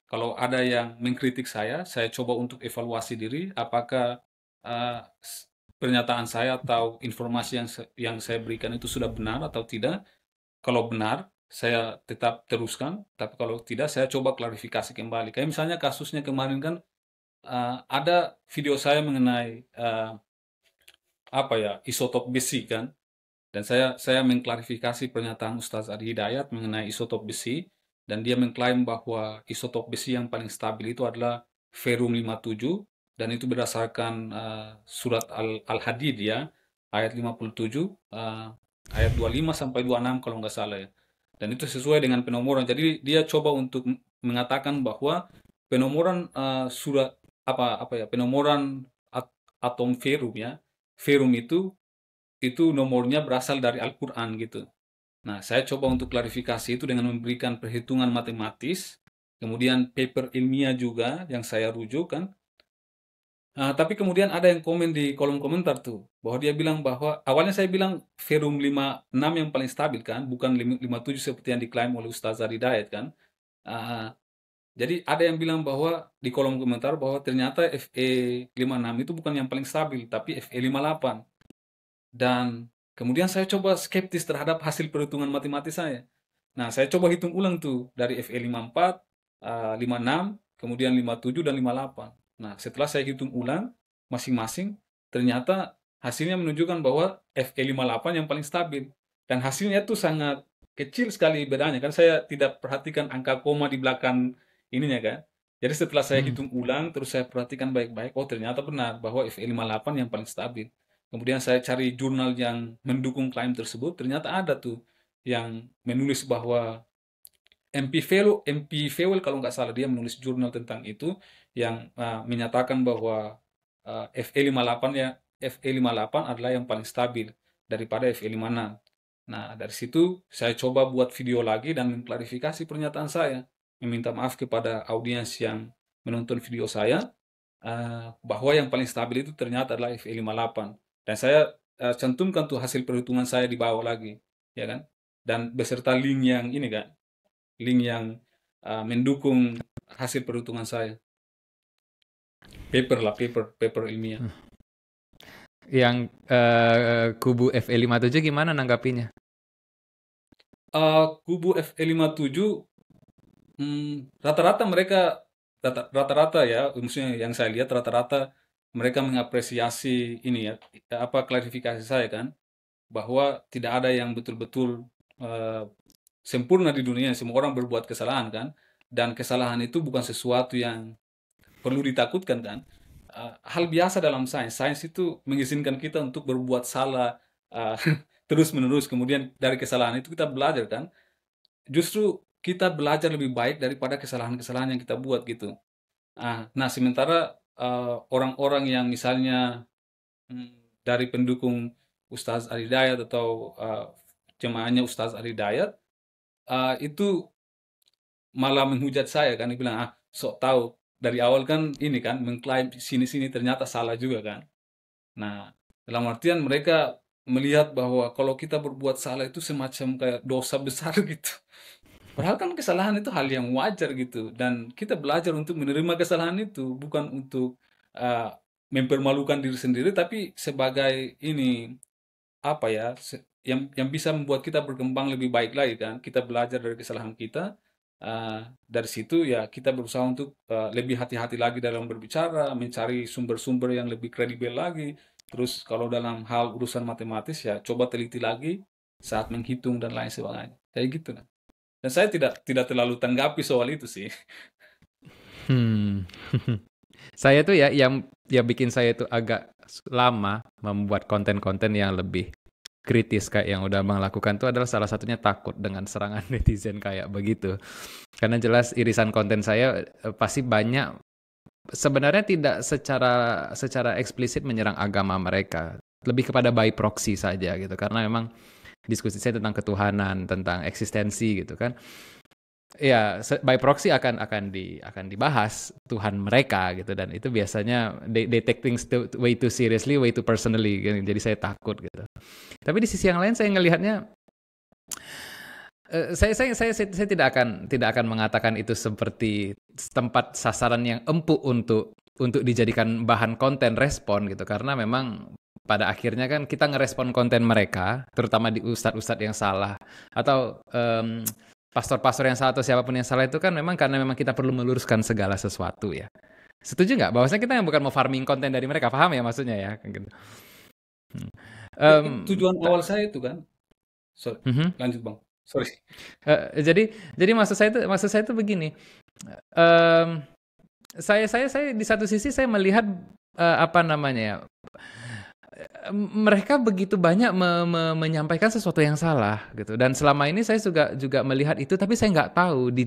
kalau ada yang mengkritik saya coba untuk evaluasi diri apakah pernyataan saya atau informasi yang saya berikan itu sudah benar atau tidak. kalau benar, saya tetap teruskan, tapi kalau tidak, saya coba klarifikasi kembali. Kayak misalnya kasusnya kemarin kan, ada video saya mengenai apa ya, isotop besi kan, dan saya mengklarifikasi pernyataan Ustaz Adi Hidayat mengenai isotop besi, dan dia mengklaim bahwa isotop besi yang paling stabil itu adalah Ferum 57, dan itu berdasarkan surat Al-Hadid ya, ayat 57, ayat 25 sampai 26 kalau nggak salah ya. Dan itu sesuai dengan penomoran. Jadi dia coba untuk mengatakan bahwa penomoran surat apa ya, penomoran atom ferum ya, ferum itu nomornya berasal dari Al-Quran gitu. Nah, saya coba untuk klarifikasi itu dengan memberikan perhitungan matematis, kemudian paper ilmiah juga yang saya rujuk kan. Tapi kemudian ada yang komen di kolom komentar tuh, bahwa dia bilang bahwa awalnya saya bilang Ferum 56 yang paling stabil kan, bukan 57 seperti yang diklaim oleh Ustaz Hidayat kan. Ah, jadi ada yang bilang bahwa di kolom komentar bahwa ternyata Fe56 itu bukan yang paling stabil, tapi Fe58. Dan kemudian saya coba skeptis terhadap hasil perhitungan matematis saya. Nah, saya coba hitung ulang tuh dari Fe54, 56, kemudian 57 dan 58. Nah, setelah saya hitung ulang masing-masing, ternyata hasilnya menunjukkan bahwa Fe58 yang paling stabil. Dan hasilnya tuh sangat kecil sekali bedanya kan, saya tidak perhatikan angka koma di belakang ininya kan. Jadi setelah saya hitung ulang terus saya perhatikan baik-baik, oh ternyata benar bahwa Fe58 yang paling stabil. Kemudian saya cari jurnal yang mendukung klaim tersebut, ternyata ada tuh yang menulis bahwa MP Fewell kalau nggak salah dia menulis jurnal tentang itu yang menyatakan bahwa Fe58 ya, Fe58 adalah yang paling stabil daripada Fe56. Nah, dari situ saya coba buat video lagi dan mengklarifikasi pernyataan saya, meminta maaf kepada audiens yang menonton video saya bahwa yang paling stabil itu ternyata adalah Fe58. Dan saya cantumkan tuh hasil perhitungan saya di bawah lagi, ya kan? Dan beserta link yang ini kan, link yang mendukung hasil perhitungan saya. Paper ilmiah. Yang kubu Fe57 gimana nanggapinya? Kubu Fe57 rata-rata ya, maksudnya yang saya lihat rata-rata mereka mengapresiasi ini ya, apa klarifikasi saya kan, bahwa tidak ada yang betul-betul sempurna di dunia, semua orang berbuat kesalahan kan, dan kesalahan itu bukan sesuatu yang perlu ditakutkan kan. Hal biasa dalam sains itu mengizinkan kita untuk berbuat salah terus-menerus, kemudian dari kesalahan itu kita belajar kan. Justru kita belajar lebih baik daripada kesalahan-kesalahan yang kita buat gitu. Nah, sementara orang-orang yang misalnya dari pendukung Ustaz Adi Hidayat atau jemaahnya Ustaz Adi Hidayat itu malah menghujat saya kan, dia bilang sok tahu dari awal kan ini kan mengklaim sini-sini ternyata salah juga kan. Nah, dalam artian mereka melihat bahwa kalau kita berbuat salah itu semacam kayak dosa besar gitu. Padahal kan kesalahan itu hal yang wajar gitu, dan kita belajar untuk menerima kesalahan itu bukan untuk mempermalukan diri sendiri, tapi sebagai ini apa ya, yang bisa membuat kita berkembang lebih baik lagi kan. Kita belajar dari kesalahan kita, dari situ ya kita berusaha untuk lebih hati-hati lagi dalam berbicara, mencari sumber-sumber yang lebih kredibel lagi. Terus kalau dalam hal urusan matematis ya coba teliti lagi saat menghitung dan lain sebagainya. Kayak gitu kan. Dan saya tidak terlalu tanggapi soal itu sih. Saya tuh ya yang bikin saya tuh agak lama membuat konten-konten yang lebih kritis kayak yang udah Bang lakukan tuh adalah salah satunya takut dengan serangan netizen kayak begitu. Karena jelas irisan konten saya pasti banyak sebenarnya tidak secara eksplisit menyerang agama mereka, lebih kepada by proxy saja gitu. Karena memang diskusi saya tentang ketuhanan, tentang eksistensi gitu kan. Ya, by proxy akan dibahas Tuhan mereka gitu, dan itu biasanya they take things way too seriously, way too personally gitu. Jadi saya takut gitu. Tapi di sisi yang lain saya ngelihatnya saya tidak akan mengatakan itu seperti tempat sasaran yang empuk untuk dijadikan bahan konten respon gitu, karena memang pada akhirnya kan kita ngerespon konten mereka, terutama di ustadz-ustadz yang salah atau pastor-pastor yang salah atau siapapun yang salah itu kan memang karena memang kita perlu meluruskan segala sesuatu ya. Setuju nggak? Bahwasanya kita yang bukan mau farming konten dari mereka, paham ya maksudnya ya? Gitu. Tujuan awal saya itu kan. Sorry, lanjut Bang. Sorry. Jadi maksud saya itu begini. Saya di satu sisi saya melihat apa namanya ya, mereka begitu banyak menyampaikan sesuatu yang salah gitu, dan selama ini saya juga melihat itu, tapi saya nggak tahu di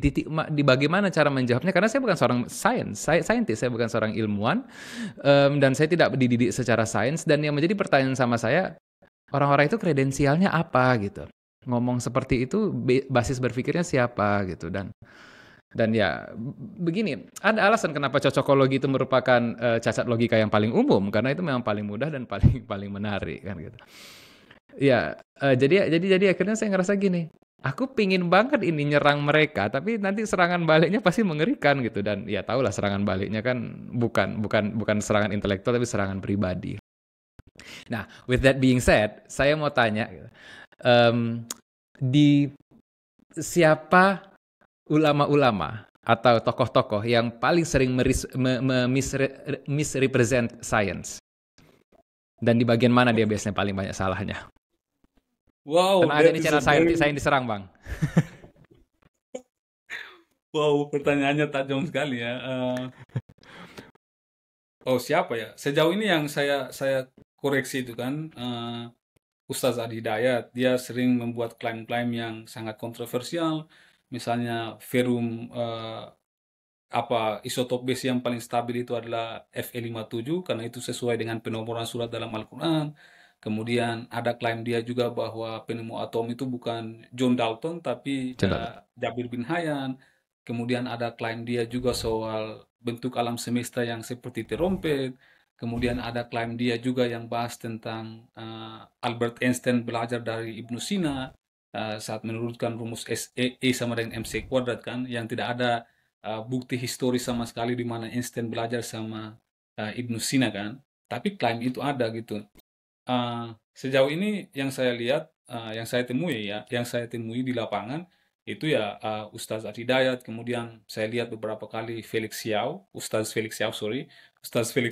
bagaimana cara menjawabnya karena saya bukan seorang saintis, saya bukan seorang ilmuwan, dan saya tidak dididik secara sains, dan yang menjadi pertanyaan sama saya, orang-orang itu kredensialnya apa gitu, ngomong seperti itu basis berpikirnya siapa gitu, dan ya begini, ada alasan kenapa cocokologi itu merupakan cacat logika yang paling umum, karena itu memang paling mudah dan paling menarik kan gitu. Ya, jadi akhirnya saya ngerasa gini, aku pingin banget ini nyerang mereka, tapi nanti serangan baliknya pasti mengerikan gitu, dan ya tahulah serangan baliknya kan bukan serangan intelektual tapi serangan pribadi. Nah, with that being said, saya mau tanya, di siapa ulama-ulama atau tokoh-tokoh yang paling sering misrepresent science? Dan di bagian mana dia biasanya paling banyak salahnya? Wow, karena ada ini channel saya yang diserang, Bang. Wow, pertanyaannya tajam sekali ya. Siapa ya? Sejauh ini yang saya koreksi itu kan, Ustaz Adi Hidayat, dia sering membuat klaim-klaim yang sangat kontroversial. Misalnya verum isotop besi yang paling stabil itu adalah Fe57 karena itu sesuai dengan penomoran surat dalam Al-Quran. Kemudian ada klaim dia juga bahwa penemu atom itu bukan John Dalton tapi Jabir bin Hayyan. Kemudian ada klaim dia juga soal bentuk alam semesta yang seperti terompet. Kemudian ada klaim dia juga yang bahas tentang Albert Einstein belajar dari Ibnu Sina saat menurunkan rumus E sama dengan MC kuadrat kan, yang tidak ada bukti historis sama sekali di mana Einstein belajar sama Ibnu Sina kan. Tapi klaim itu ada gitu. Sejauh ini yang saya lihat, yang saya temui di lapangan itu ya Ustaz Adi Hidayat, kemudian saya lihat beberapa kali Ustaz Felix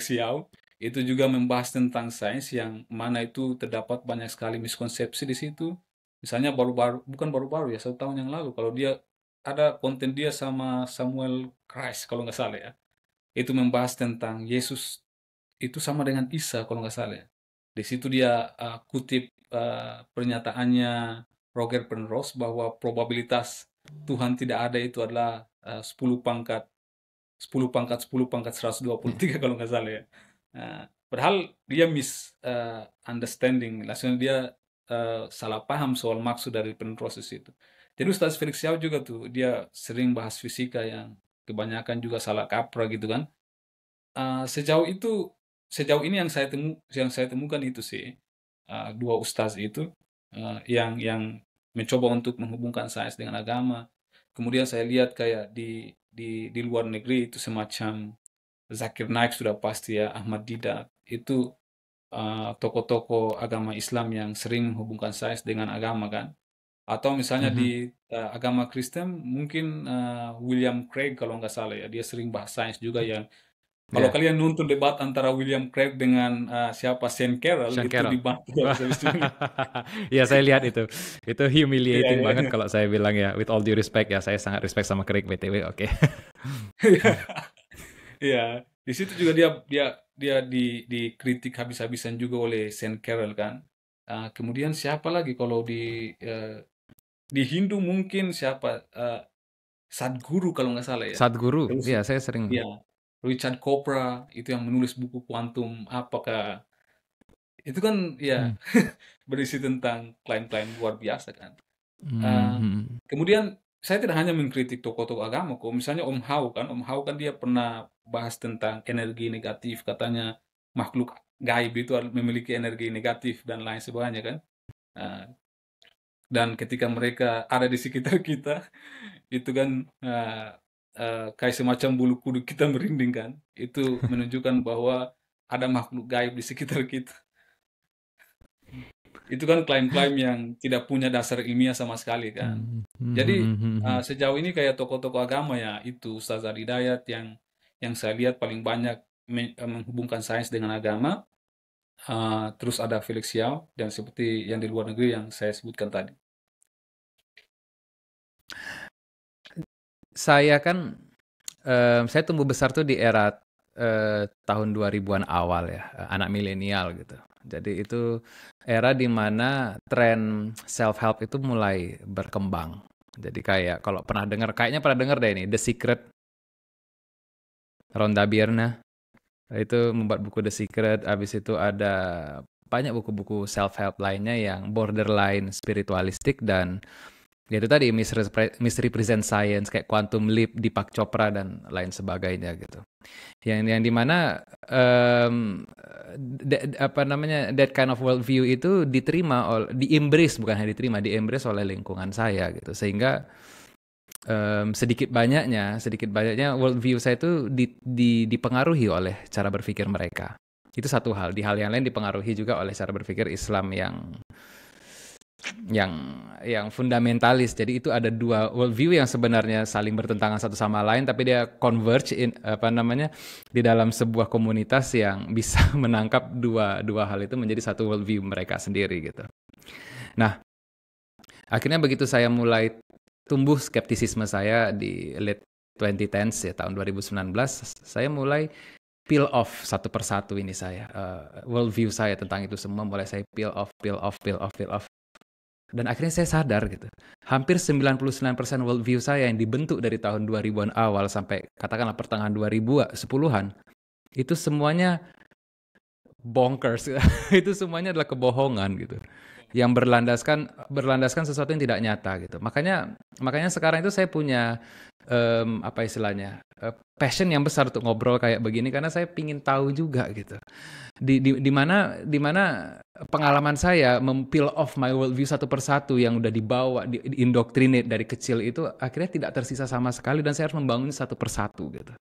Xiao itu juga membahas tentang sains yang mana itu terdapat banyak sekali miskonsepsi di situ. Misalnya bukan baru-baru ya, 1 tahun yang lalu kalau dia ada konten dia sama Samuel Christ kalau nggak salah ya, itu membahas tentang Yesus itu sama dengan Isa kalau nggak salah ya. Di situ dia kutip pernyataannya Roger Penrose bahwa probabilitas Tuhan tidak ada itu adalah 10 pangkat 10 pangkat 10 pangkat 123 kalau nggak salah ya. Padahal dia understanding, maksudnya dia salah paham soal maksud dari Penrose itu. Jadi Ustaz Felix Xiao juga tuh, dia sering bahas fisika yang kebanyakan juga salah kaprah gitu kan. Sejauh ini yang saya temukan itu sih, dua ustaz itu yang mencoba untuk menghubungkan sains dengan agama. Kemudian saya lihat kayak di luar negeri itu semacam Zakir Naik sudah pasti ya, Ahmad Didat itu tokoh-tokoh agama Islam yang sering menghubungkan sains dengan agama kan. Atau misalnya di agama Kristen mungkin William Craig kalau nggak salah ya, dia sering bahas sains juga yang kalau kalian nonton debat antara William Craig dengan siapa Sean Carroll itu dibantu habis. Ya saya lihat itu humiliating banget kalau saya bilang ya, with all due respect ya, saya sangat respect sama Craig BTW, oke. Iya, di situ juga dia dikritik habis-habisan juga oleh Sean Carroll kan. Kemudian siapa lagi kalau di Hindu mungkin siapa Sadhguru kalau nggak salah ya. Sadhguru, iya saya sering. Iya, Richard Chopra itu yang menulis buku kuantum apakah itu kan ya berisi tentang klaim-klaim luar biasa kan. Kemudian saya tidak hanya mengkritik tokoh-tokoh agama kok, misalnya Om Hao kan dia pernah bahas tentang energi negatif, katanya makhluk gaib itu memiliki energi negatif dan lain sebagainya kan. Dan ketika mereka ada di sekitar kita itu kan kayak semacam bulu kuduk kita merinding kan, itu menunjukkan bahwa ada makhluk gaib di sekitar kita. Itu kan klaim-klaim yang tidak punya dasar ilmiah sama sekali kan. Jadi sejauh ini kayak tokoh-tokoh agama ya itu Ustaz Ali Hidayat yang saya lihat paling banyak menghubungkan sains dengan agama. Terus ada Felix Yao dan seperti yang di luar negeri yang saya sebutkan tadi. Saya kan saya tumbuh besar tuh di era tahun 2000-an awal ya, anak milenial gitu. Jadi itu era di mana tren self help itu mulai berkembang. Jadi kayak kalau kayaknya pernah dengar deh ini The Secret, Rhonda Byrne itu membuat buku The Secret. Habis itu ada banyak buku-buku self help lainnya yang borderline spiritualistik dan ya itu tadi misrepresent science kayak quantum leap, Deepak Chopra dan lain sebagainya gitu. Yang dimana that kind of worldview itu di-embrace oleh lingkungan saya gitu, sehingga sedikit banyaknya worldview saya itu dipengaruhi oleh cara berpikir mereka. Itu satu hal. Di hal yang lain dipengaruhi juga oleh cara berpikir Islam yang fundamentalis. Jadi itu ada dua worldview yang sebenarnya saling bertentangan satu sama lain, tapi dia converge di dalam sebuah komunitas yang bisa menangkap dua hal itu menjadi satu worldview mereka sendiri gitu. Nah, akhirnya begitu saya mulai tumbuh skeptisisme saya di late 2010s ya, tahun 2019, saya mulai peel off satu persatu ini worldview saya tentang itu semua mulai saya peel off. Dan akhirnya saya sadar gitu. Hampir 99% worldview saya yang dibentuk dari tahun 2000-an awal sampai katakanlah pertengahan 2010-an, itu semuanya bonkers. Itu semuanya adalah kebohongan gitu. Yang berlandaskan sesuatu yang tidak nyata gitu. Makanya sekarang itu saya punya passion yang besar untuk ngobrol kayak begini karena saya pingin tahu juga gitu. Di mana pengalaman saya mem-peel off my worldview satu persatu yang udah dibawa, indoctrinate dari kecil itu akhirnya tidak tersisa sama sekali dan saya harus membangun satu persatu gitu.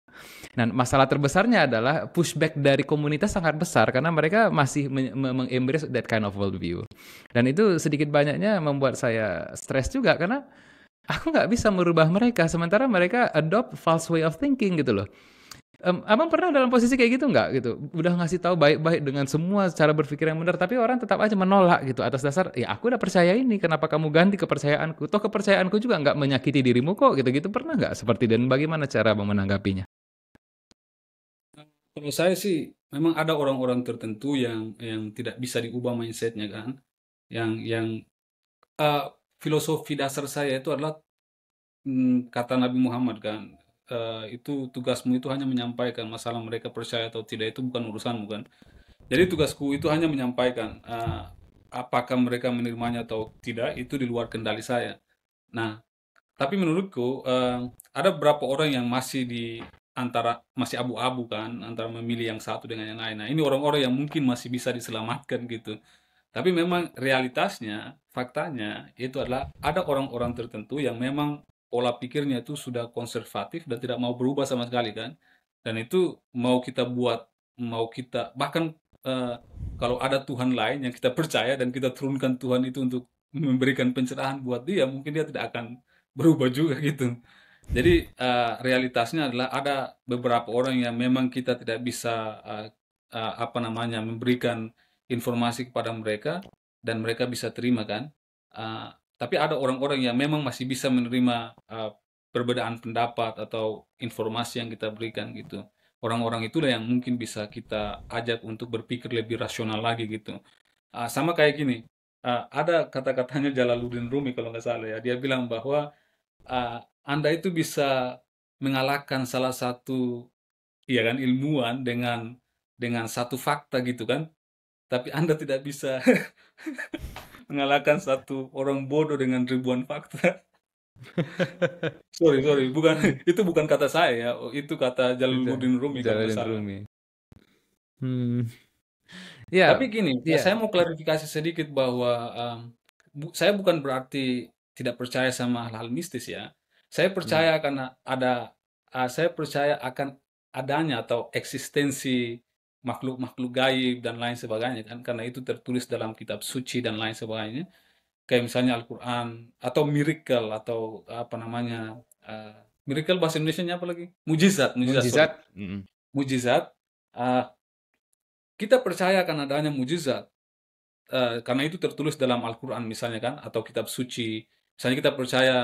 Nah, masalah terbesarnya adalah pushback dari komunitas sangat besar karena mereka masih embrace that kind of worldview. Dan itu sedikit banyaknya membuat saya stres juga karena aku nggak bisa merubah mereka sementara mereka adopt false way of thinking gitu loh. Abang pernah dalam posisi kayak gitu nggak gitu? Udah ngasih tahu baik-baik dengan semua cara berpikir yang benar, tapi orang tetap aja menolak gitu atas dasar, ya aku udah percaya ini, kenapa kamu ganti kepercayaanku? Toh kepercayaanku juga nggak menyakiti dirimu kok gitu-gitu, pernah nggak seperti dan bagaimana cara abang menanggapinya? Kalau saya sih memang ada orang-orang tertentu yang tidak bisa diubah mindsetnya kan, yang filosofi dasar saya itu adalah kata Nabi Muhammad kan, itu tugasmu itu hanya menyampaikan, masalah mereka percaya atau tidak itu bukan urusanmu kan. Jadi tugasku itu hanya menyampaikan, apakah mereka menerimanya atau tidak itu di luar kendali saya. Nah, tapi menurutku ada beberapa orang yang masih abu-abu kan antara memilih yang satu dengan yang lain. Nah, ini orang-orang yang mungkin masih bisa diselamatkan gitu. Tapi memang realitasnya, faktanya itu adalah ada orang-orang tertentu yang memang pola pikirnya itu sudah konservatif dan tidak mau berubah sama sekali kan. Dan itu mau kita bahkan eh, kalau ada Tuhan lain yang kita percaya dan kita turunkan Tuhan itu untuk memberikan pencerahan buat dia, mungkin dia tidak akan berubah juga gitu. Jadi realitasnya adalah ada beberapa orang yang memang kita tidak bisa memberikan informasi kepada mereka dan mereka bisa terima kan. Tapi ada orang-orang yang memang masih bisa menerima perbedaan pendapat atau informasi yang kita berikan gitu. Orang-orang itulah yang mungkin bisa kita ajak untuk berpikir lebih rasional lagi gitu. Sama kayak gini, ada kata-katanya Jalaluddin Rumi kalau nggak salah ya. Dia bilang bahwa Anda itu bisa mengalahkan salah satu ya kan ilmuwan dengan satu fakta gitu kan. Tapi Anda tidak bisa mengalahkan satu orang bodoh dengan ribuan fakta. Sorry, sorry, itu bukan kata saya ya. Itu kata Jalaluddin Rumi kalau nggak Jalaluddin salah. Rumi. Hmm. Tapi Ya, gini, ya. saya mau klarifikasi sedikit bahwa saya bukan berarti tidak percaya sama hal-hal mistis ya. Saya Hmm. percaya karena saya percaya akan adanya atau eksistensi makhluk-makhluk gaib dan lain sebagainya kan, karena itu tertulis dalam kitab suci dan lain sebagainya. Kayak misalnya Al-Quran atau miracle atau apa namanya, miracle bahasa Indonesianya apa lagi? Mujizat, mujizat, sorry. Mujizat. Mujizat. Kita percaya akan adanya mujizat karena itu tertulis dalam Al-Quran misalnya kan, atau kitab suci. Misalnya kita percaya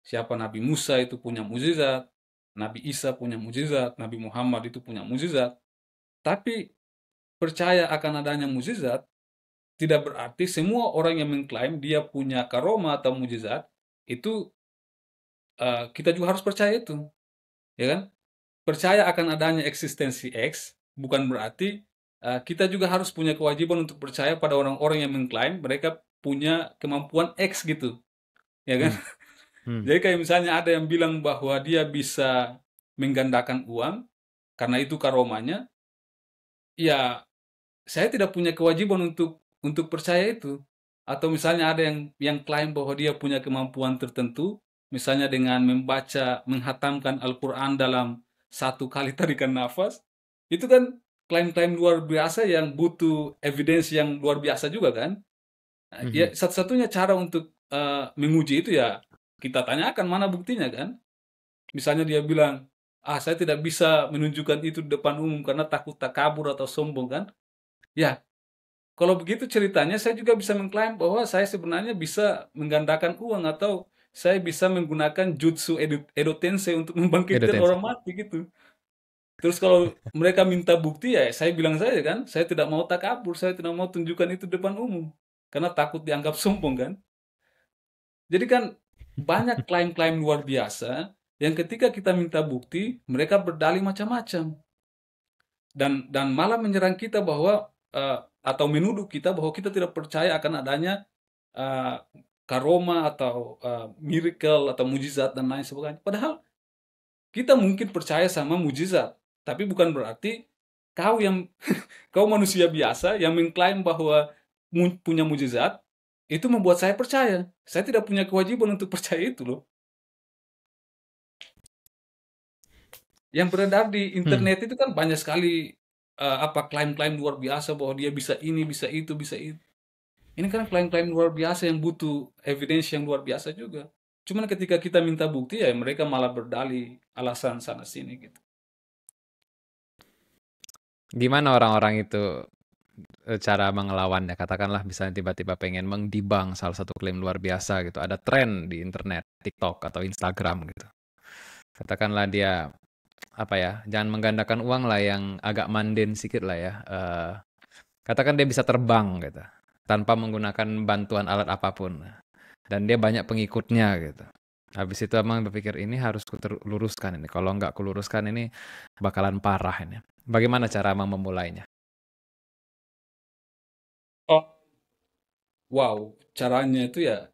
siapa Nabi Musa itu punya mujizat, Nabi Isa punya mujizat, Nabi Muhammad itu punya mujizat. Tapi percaya akan adanya mujizat tidak berarti semua orang yang mengklaim dia punya karoma atau mujizat itu kita juga harus percaya itu, ya kan? Percaya akan adanya eksistensi X bukan berarti kita juga harus punya kewajiban untuk percaya pada orang-orang yang mengklaim mereka punya kemampuan X gitu, ya kan? Jadi kayak misalnya ada yang bilang bahwa dia bisa menggandakan uang karena itu karomanya, ya saya tidak punya kewajiban untuk percaya itu. Atau misalnya ada yang klaim bahwa dia punya kemampuan tertentu, misalnya dengan membaca, menghatamkan Al-Quran dalam 1 kali tarikan nafas, itu kan klaim-klaim luar biasa yang butuh evidence yang luar biasa juga kan. Ya satu-satunya cara untuk menguji itu ya kita tanyakan mana buktinya kan. Misalnya dia bilang, saya tidak bisa menunjukkan itu di depan umum karena takut takabur atau sombong kan. Ya, kalau begitu ceritanya saya juga bisa mengklaim bahwa saya sebenarnya bisa menggandakan uang atau saya bisa menggunakan jutsu Edo Tensei untuk membangkitkan orang mati gitu. Terus kalau mereka minta bukti ya saya bilang saja kan, saya tidak mau takabur, saya tidak mau tunjukkan itu depan umum karena takut dianggap sombong kan. Jadi kan banyak klaim-klaim luar biasa yang ketika kita minta bukti mereka berdalih macam-macam dan malah menyerang kita bahwa atau menuduh kita bahwa kita tidak percaya akan adanya karoma atau miracle atau mujizat dan lain sebagainya. Padahal kita mungkin percaya sama mujizat, tapi bukan berarti kau yang kau manusia biasa yang mengklaim bahwa punya mujizat itu membuat saya percaya. Saya tidak punya kewajiban untuk percaya itu loh. Yang beredar di internet itu kan banyak sekali klaim-klaim luar biasa bahwa dia bisa ini, bisa itu, bisa itu. Ini kan klaim-klaim luar biasa yang butuh evidence yang luar biasa juga. Cuman ketika kita minta bukti ya mereka malah berdalih alasan sana sini gitu. Gimana orang-orang itu cara mengelawannya? Katakanlah misalnya tiba-tiba pengen mengdibang salah satu klaim luar biasa gitu. Ada tren di internet, TikTok atau Instagram gitu. Katakanlah dia jangan menggandakan uang lah yang agak mundane sedikit lah ya. Katakan dia bisa terbang gitu tanpa menggunakan bantuan alat apapun dan dia banyak pengikutnya gitu. Habis itu Amang berpikir ini harus kuluruskan ini. Kalau nggak kuluruskan ini bakalan parah ini. Bagaimana cara Amang memulainya? Oh, wow, caranya itu ya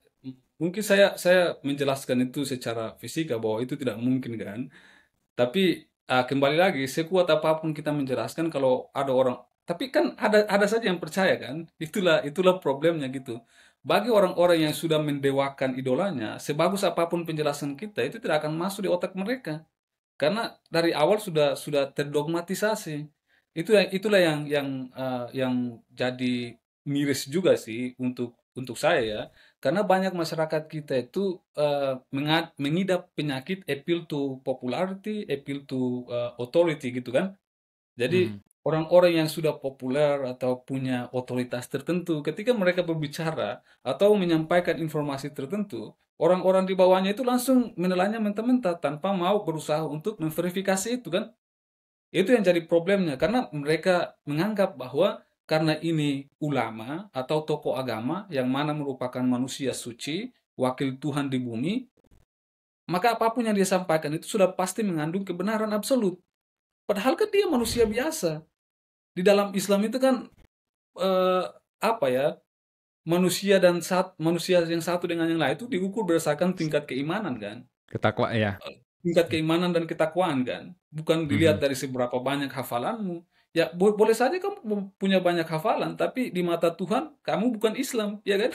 mungkin saya menjelaskan itu secara fisika bahwa itu tidak mungkin kan. Tapi kembali lagi sekuat apapun kita menjelaskan kalau ada orang, tapi kan ada saja yang percaya kan. Itulah problemnya gitu. Bagi orang-orang yang sudah mendewakan idolanya, sebagus apapun penjelasan kita itu tidak akan masuk di otak mereka. Karena dari awal sudah terdogmatisasi. Itulah yang jadi miris juga sih untuk saya ya. Karena banyak masyarakat kita itu mengidap penyakit appeal to popularity, appeal to authority gitu kan. Jadi orang-orang yang sudah populer atau punya otoritas tertentu, ketika mereka berbicara atau menyampaikan informasi tertentu, orang-orang di bawahnya itu langsung menelannya mentah-mentah tanpa mau berusaha untuk memverifikasi itu kan. Itu yang jadi problemnya, karena mereka menganggap bahwa karena ini ulama atau tokoh agama yang mana merupakan manusia suci, wakil Tuhan di bumi, maka apapun yang dia sampaikan itu sudah pasti mengandung kebenaran absolut. Padahal kan dia manusia biasa. Di dalam Islam itu kan manusia yang satu dengan yang lain itu diukur berdasarkan tingkat keimanan kan. Ketakwaan ya. Tingkat keimanan dan ketakwaan kan, bukan dilihat dari seberapa banyak hafalanmu. Ya boleh saja kamu punya banyak hafalan, tapi di mata Tuhan kamu bukan Islam, ya kan?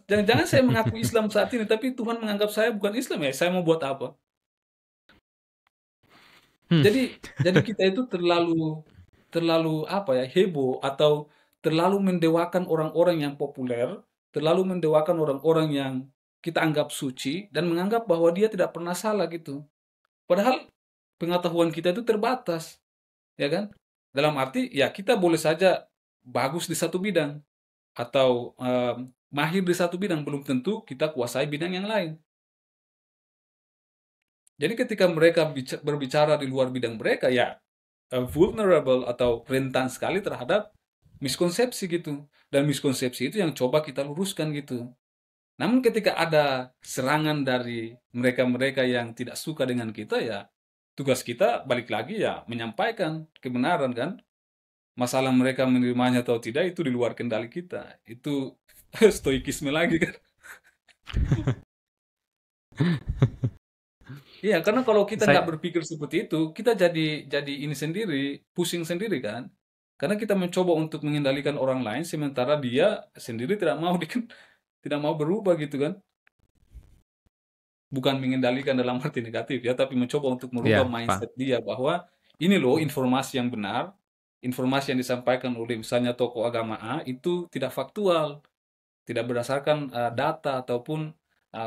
Jangan saya mengaku Islam saat ini, tapi Tuhan menganggap saya bukan Islam, ya saya mau buat apa? Jadi kita itu terlalu terlalu apa ya, heboh atau terlalu mendewakan orang-orang yang populer, terlalu mendewakan orang-orang yang kita anggap suci dan menganggap bahwa dia tidak pernah salah gitu. Padahal pengetahuan kita itu terbatas, ya kan? Dalam arti ya kita boleh saja bagus di satu bidang atau mahir di satu bidang, belum tentu kita kuasai bidang yang lain. Jadi ketika mereka berbicara di luar bidang mereka, ya vulnerable atau rentan sekali terhadap miskonsepsi gitu. Dan miskonsepsi itu yang coba kita luruskan gitu. Namun ketika ada serangan dari mereka-mereka yang tidak suka dengan kita, ya tugas kita balik lagi ya menyampaikan kebenaran kan. Masalah mereka menerimanya atau tidak itu di luar kendali kita. Itu stoikisme lagi kan. Iya, karena kalau kita nggak Saya berpikir seperti itu, kita jadi ini sendiri, pusing sendiri kan. Karena kita mencoba untuk mengendalikan orang lain, sementara dia sendiri tidak mau tidak mau berubah gitu kan. Bukan mengendalikan dalam arti negatif ya, tapi mencoba untuk merubah ya, Pak. mindset dia bahwa ini loh informasi yang benar, informasi yang disampaikan oleh misalnya tokoh agama A itu tidak faktual, tidak berdasarkan data ataupun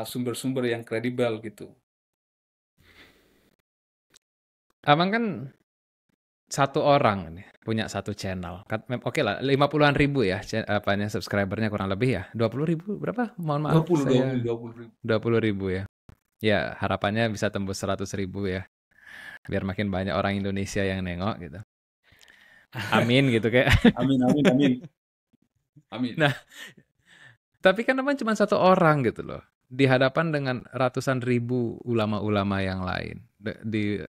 sumber-sumber yang kredibel gitu. Abang kan satu orang nih punya satu channel. Oke lah, 50-an ribu ya apanya subscribernya kurang lebih ya. 20 ribu berapa? Mohon maaf, 20, 20, saya 20 ribu. 20 ribu ya. Ya, harapannya bisa tembus 100 ribu ya. Biar makin banyak orang Indonesia yang nengok gitu. Amin gitu kayak. Amin, amin, amin. Amin. Nah, tapi kan abang cuma satu orang gitu loh. Di hadapan dengan ratusan ribu ulama-ulama yang lain. Di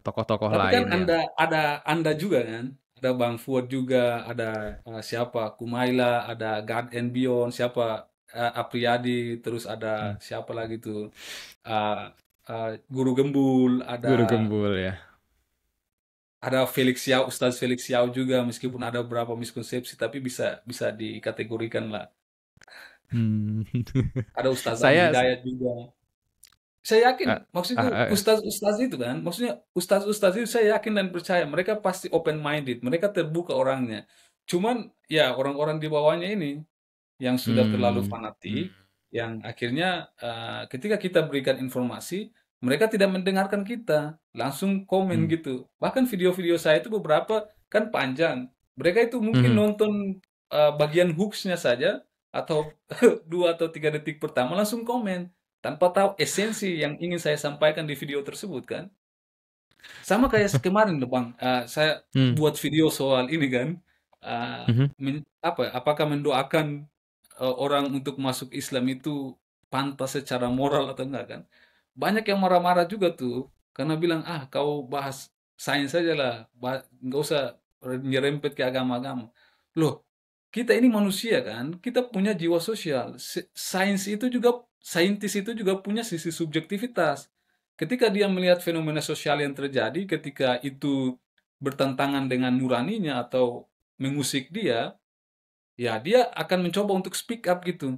tokoh-tokoh Tapi kan lain yang. Anda juga kan, ada Bang Fuad juga, ada siapa Kumaila, ada God and Beyond, siapa Apriyadi, terus ada siapa lagi tuh, uh, Guru Gembul, Guru Gembul ya. ada Felix Yao, Ustaz Felix Yao juga, meskipun ada beberapa miskonsepsi, tapi bisa bisa dikategorikan lah. Ada Ustaz Ali Saya Hidayat juga. Saya yakin, ah, maksudnya ah, ustaz-ustaz itu kan, maksudnya ustaz-ustaz itu saya yakin dan percaya mereka pasti open minded, mereka terbuka orangnya. Cuman ya orang-orang di bawahnya ini yang sudah terlalu hmm, fanatik, yang akhirnya ketika kita berikan informasi, mereka tidak mendengarkan kita, langsung komen hmm, gitu. Bahkan video-video saya itu beberapa kan panjang. Mereka itu mungkin hmm. nonton bagian hooks-nya saja atau 2 atau 3 detik pertama langsung komen tanpa tahu esensi yang ingin saya sampaikan di video tersebut kan. Sama kayak kemarin loh Bang, saya Hmm, buat video soal ini kan, eee, mhm, apa ya, apakah mendoakan, orang untuk masuk Islam itu pantas secara moral atau enggak kan. Banyak yang marah-marah juga tuh, karena bilang, "Ah, kau bahas sains sajalah, nggak usah nyerempet ke agama-agama." Loh, kita ini manusia kan, kita punya jiwa sosial, saintis itu juga punya sisi subjektivitas. Ketika dia melihat fenomena sosial yang terjadi, ketika itu bertentangan dengan nuraninya atau mengusik dia, ya dia akan mencoba untuk speak up gitu.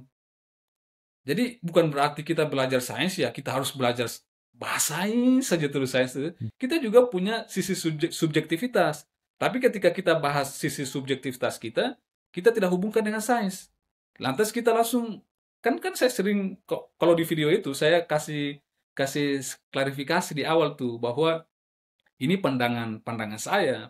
Jadi bukan berarti kita belajar sains ya kita harus belajar bahasa sains saja terus sains. Kita juga punya sisi subjektivitas. Tapi ketika kita bahas sisi subjektivitas kita, kita tidak hubungkan dengan sains. Lantas kita langsung kan saya sering kok kalau di video itu saya kasih kasih klarifikasi di awal tuh bahwa ini pandangan saya.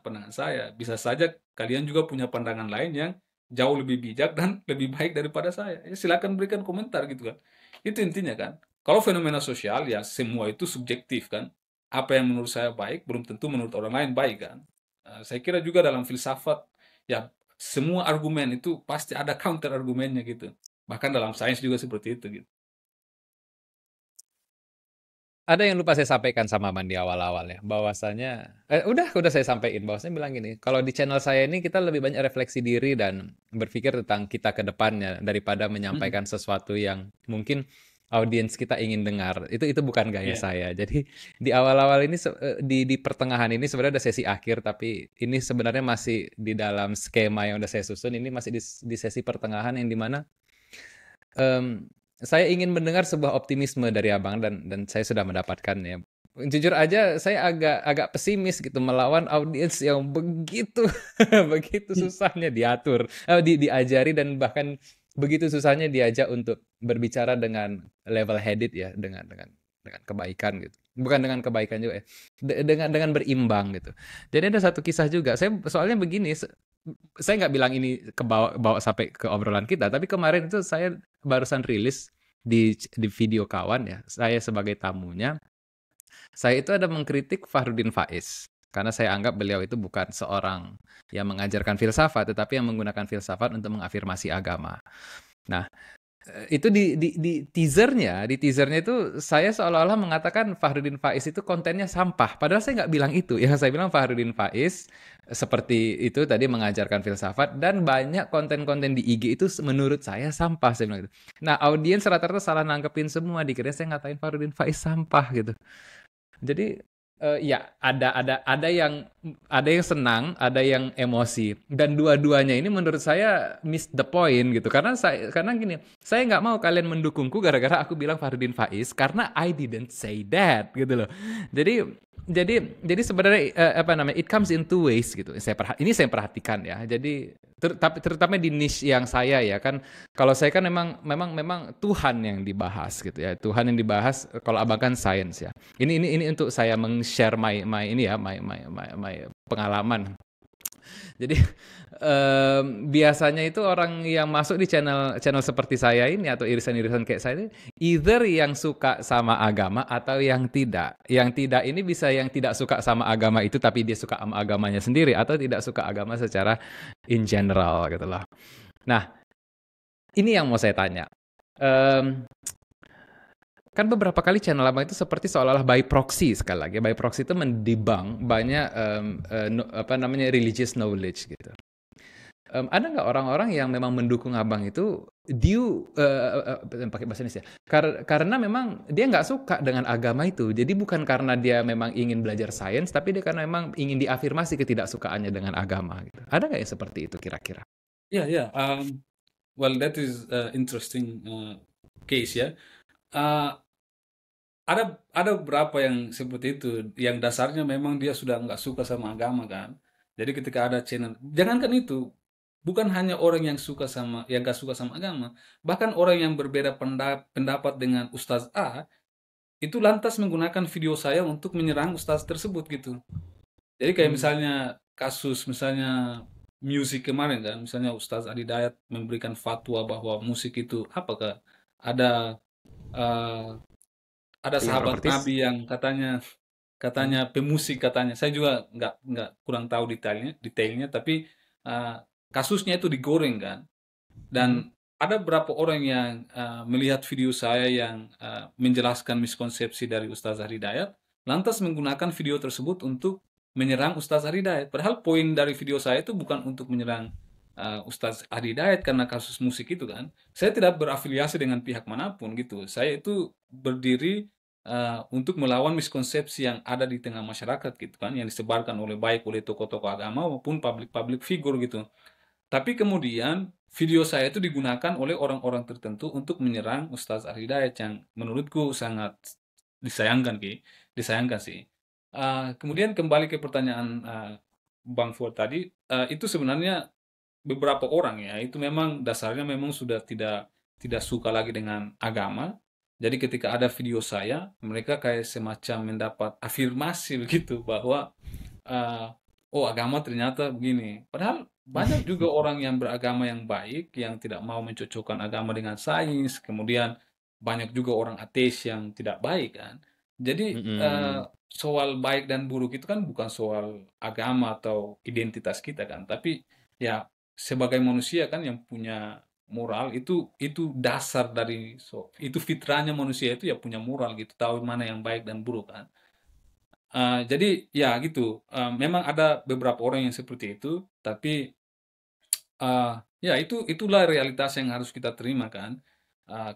Bisa saja kalian juga punya pandangan lain yang jauh lebih bijak dan lebih baik daripada saya. Ya silakan berikan komentar gitu kan. Itu intinya kan. Kalau fenomena sosial ya semua itu subjektif kan. Apa yang menurut saya baik belum tentu menurut orang lain baik kan. Saya kira juga dalam filsafat ya semua argumen itu pasti ada counter argumennya gitu. Bahkan dalam sains juga seperti itu gitu. Ada yang lupa saya sampaikan sama Abang di awal-awal ya, bahwasanya udah saya sampaikan bahwasanya bilang gini, kalau di channel saya ini kita lebih banyak refleksi diri dan berpikir tentang kita ke depannya daripada Mhm. menyampaikan sesuatu yang mungkin audiens kita ingin dengar. Itu bukan gaya Iya. saya. Jadi di awal-awal ini di pertengahan ini sebenarnya ada sesi akhir, tapi ini sebenarnya masih di dalam skema yang udah saya susun. Ini masih di sesi pertengahan yang dimana saya ingin mendengar sebuah optimisme dari Abang dan saya sudah mendapatkan ya. Jujur aja saya agak agak pesimis gitu melawan audiens yang begitu begitu susahnya diatur, diajari dan bahkan begitu susahnya diajak untuk berbicara dengan level headed ya, dengan kebaikan gitu. Bukan dengan kebaikan juga ya, dengan berimbang gitu. Jadi ada satu kisah juga, saya soalnya begini, saya nggak bilang ini kebawa bawa sampai ke obrolan kita, tapi kemarin itu saya barusan rilis di video kawan ya, saya sebagai tamunya, saya itu ada mengkritik Fahrudin Faiz, karena saya anggap beliau itu bukan seorang yang mengajarkan filsafat, tetapi yang menggunakan filsafat untuk mengafirmasi agama. Nah, itu di teasernya itu saya seolah-olah mengatakan Fahrudin Faiz itu kontennya sampah. Padahal saya nggak bilang itu. Yang saya bilang Fahrudin Faiz seperti itu tadi mengajarkan filsafat dan banyak konten-konten di IG itu menurut saya sampah. Saya bilang itu. Nah, audiens rata-rata salah nangkepin semua. Dikira saya ngatain Fahrudin Faiz sampah gitu. Jadi ya ada yang senang, ada yang emosi dan dua-duanya ini menurut saya miss the point gitu. Karena gini, saya nggak mau kalian mendukungku gara-gara aku bilang Fahrudin Faiz karena I didn't say that gitu loh. Jadi jadi sebenarnya apa namanya? It comes in two ways gitu. Ini saya perhatikan ya. Jadi tapi terutama di niche yang saya ya kan, kalau saya kan memang Tuhan yang dibahas gitu ya. Tuhan yang dibahas, kalau abang kan science ya. Ini untuk saya meng-share my ini ya, my pengalaman. Jadi biasanya itu orang yang masuk di channel channel seperti saya ini atau irisan-irisan kayak saya ini either yang suka sama agama atau yang tidak. Yang tidak ini bisa yang tidak suka sama agama itu tapi dia suka sama agamanya sendiri atau tidak suka agama secara in general gitu loh. Nah, ini yang mau saya tanya. Em, Kan beberapa kali channel abang itu seperti seolah-olah by proxy, sekali lagi by proxy itu mendebunk banyak apa namanya religious knowledge gitu. Ada nggak orang-orang yang memang mendukung abang itu pakai bahasa Indonesia karena memang dia nggak suka dengan agama itu, jadi bukan karena dia memang ingin belajar sains tapi dia karena memang ingin diafirmasi ketidaksukaannya dengan agama gitu. Ada nggak yang seperti itu kira-kira? Ya, ya. Well, that is interesting case ya. Uh, ada beberapa yang seperti itu, yang dasarnya memang dia sudah nggak suka sama agama kan. Jadi ketika ada channel, jangankan itu, bukan hanya orang yang suka sama, yang nggak suka sama agama, bahkan orang yang berbeda pendapat dengan Ustaz A, itu lantas menggunakan video saya untuk menyerang Ustaz tersebut gitu. Jadi kayak Hmm. misalnya kasus misalnya musik kemarin kan, misalnya Ustaz Adi Dayat memberikan fatwa bahwa musik itu apakah ada eh, ada sahabat Properties? Nabi yang katanya Hmm. katanya pemusik katanya. Saya juga nggak kurang tahu detailnya, tapi eh, kasusnya itu digoreng kan. Mhm. Dan ada beberapa orang yang melihat video saya yang menjelaskan miskonsepsi dari Ustaz Hidayat, lantas menggunakan video tersebut untuk menyerang Ustaz Hidayat. Padahal poin dari video saya itu bukan untuk menyerang Ustaz Hidayat karena kasus musik itu kan. Saya tidak berafiliasi dengan pihak manapun gitu. Saya itu berdiri untuk melawan miskonsepsi yang ada di tengah masyarakat gitu kan, yang disebarkan oleh baik oleh tokoh-tokoh agama maupun public figure gitu. Tapi kemudian video saya itu digunakan oleh orang-orang tertentu untuk menyerang Ustaz Ar-Hidayat yang menurutku sangat disayangkan, disayangkan sih. Kemudian kembali ke pertanyaan Bang Fuad tadi, itu sebenarnya beberapa orang ya, itu memang dasarnya memang sudah tidak tidak suka lagi dengan agama. Jadi ketika ada video saya, mereka kayak semacam mendapat afirmasi begitu bahwa eh, oh agama ternyata begini. Padahal banyak juga orang yang beragama yang baik, yang tidak mau mencocokkan agama dengan sains. Kemudian banyak juga orang ateis yang tidak baik kan. Jadi Mhm. soal baik dan buruk itu kan bukan soal agama atau identitas kita kan, tapi ya sebagai manusia kan yang punya moral itu dasar dari itu fitrahnya manusia itu ya punya moral gitu, tahu mana yang baik dan buruk kan. Jadi ya gitu, memang ada beberapa orang yang seperti itu, tapi ya itulah realitas yang harus kita terima kan.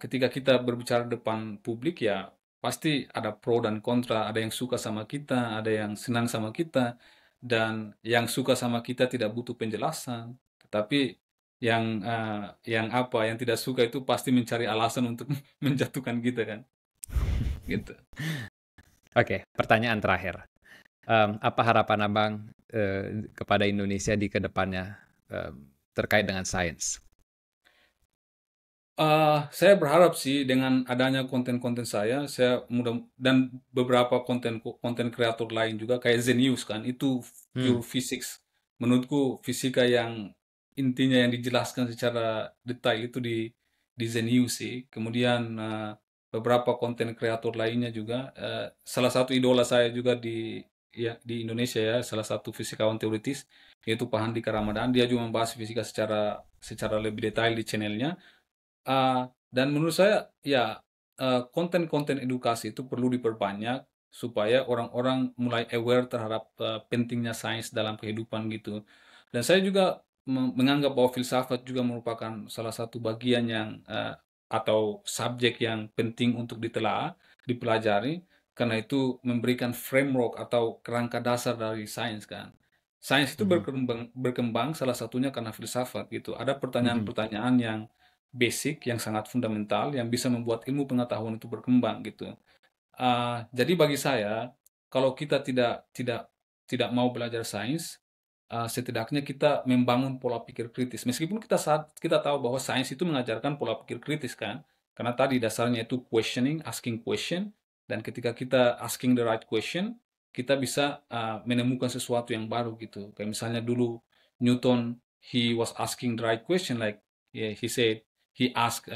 Ketika kita berbicara depan publik ya pasti ada pro dan kontra, ada yang suka sama kita, ada yang senang sama kita, dan yang suka sama kita tidak butuh penjelasan, tetapi yang apa, yang tidak suka itu pasti mencari alasan untuk menjatuhkan kita kan, gitu. Oke, pertanyaan terakhir. Apa harapan Abang kepada Indonesia di kedepannya terkait dengan sains? Saya berharap sih dengan adanya konten-konten saya mudah dan beberapa konten kreator lain juga kayak Zenius kan, itu Hmm. pure physics. Menurutku fisika yang intinya yang dijelaskan secara detail itu di Zenius sih. Kemudian beberapa konten kreator lainnya juga. Salah satu idola saya juga di Indonesia ya, salah satu fisikawan teoritis yaitu Pak Handika Ramadan. Dia juga membahas fisika secara lebih detail di channelnya. Dan menurut saya ya konten-konten edukasi itu perlu diperbanyak supaya orang-orang mulai aware terhadap pentingnya sains dalam kehidupan gitu. Dan saya juga menganggap bahwa filsafat juga merupakan salah satu bagian yang atau subjek yang penting untuk ditelaah, dipelajari, karena itu memberikan framework atau kerangka dasar dari sains kan. Sains itu Mhm. berkembang salah satunya karena filsafat gitu. Ada Mhm. pertanyaan-pertanyaan yang basic yang sangat fundamental yang bisa membuat ilmu pengetahuan itu berkembang gitu. Jadi bagi saya, kalau kita tidak mau belajar sains, setidaknya kita membangun pola pikir kritis. Meskipun kita tahu bahwa sains itu mengajarkan pola pikir kritis kan, karena tadi dasarnya itu questioning, asking question, dan ketika kita asking the right question, kita bisa menemukan sesuatu yang baru gitu. Kayak misalnya dulu Newton, he was asking the right question, like yeah, he asked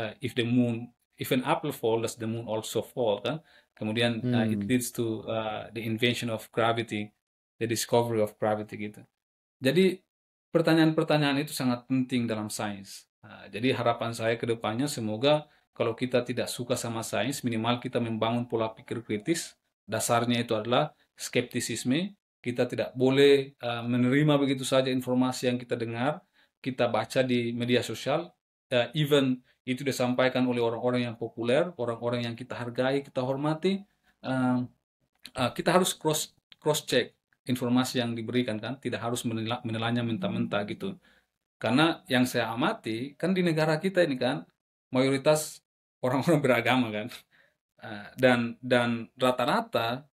if an apple fall, does the moon also fall kan? Kemudian it Hmm. leads to the invention of gravity, the discovery of gravity gitu. Jadi pertanyaan-pertanyaan itu sangat penting dalam sains. Jadi harapan saya ke depannya semoga kalau kita tidak suka sama sains, minimal kita membangun pola pikir kritis. Dasarnya itu adalah skeptisisme. Kita tidak boleh menerima begitu saja informasi yang kita dengar, kita baca di media sosial, even itu disampaikan oleh orang-orang yang populer, orang-orang yang kita hargai, kita hormati. eh, kita harus cross check informasi yang diberikan kan, tidak harus menilainya mentah-mentah gitu. Karena yang saya amati kan di negara kita ini kan mayoritas orang-orang beragama kan. Dan rata-rata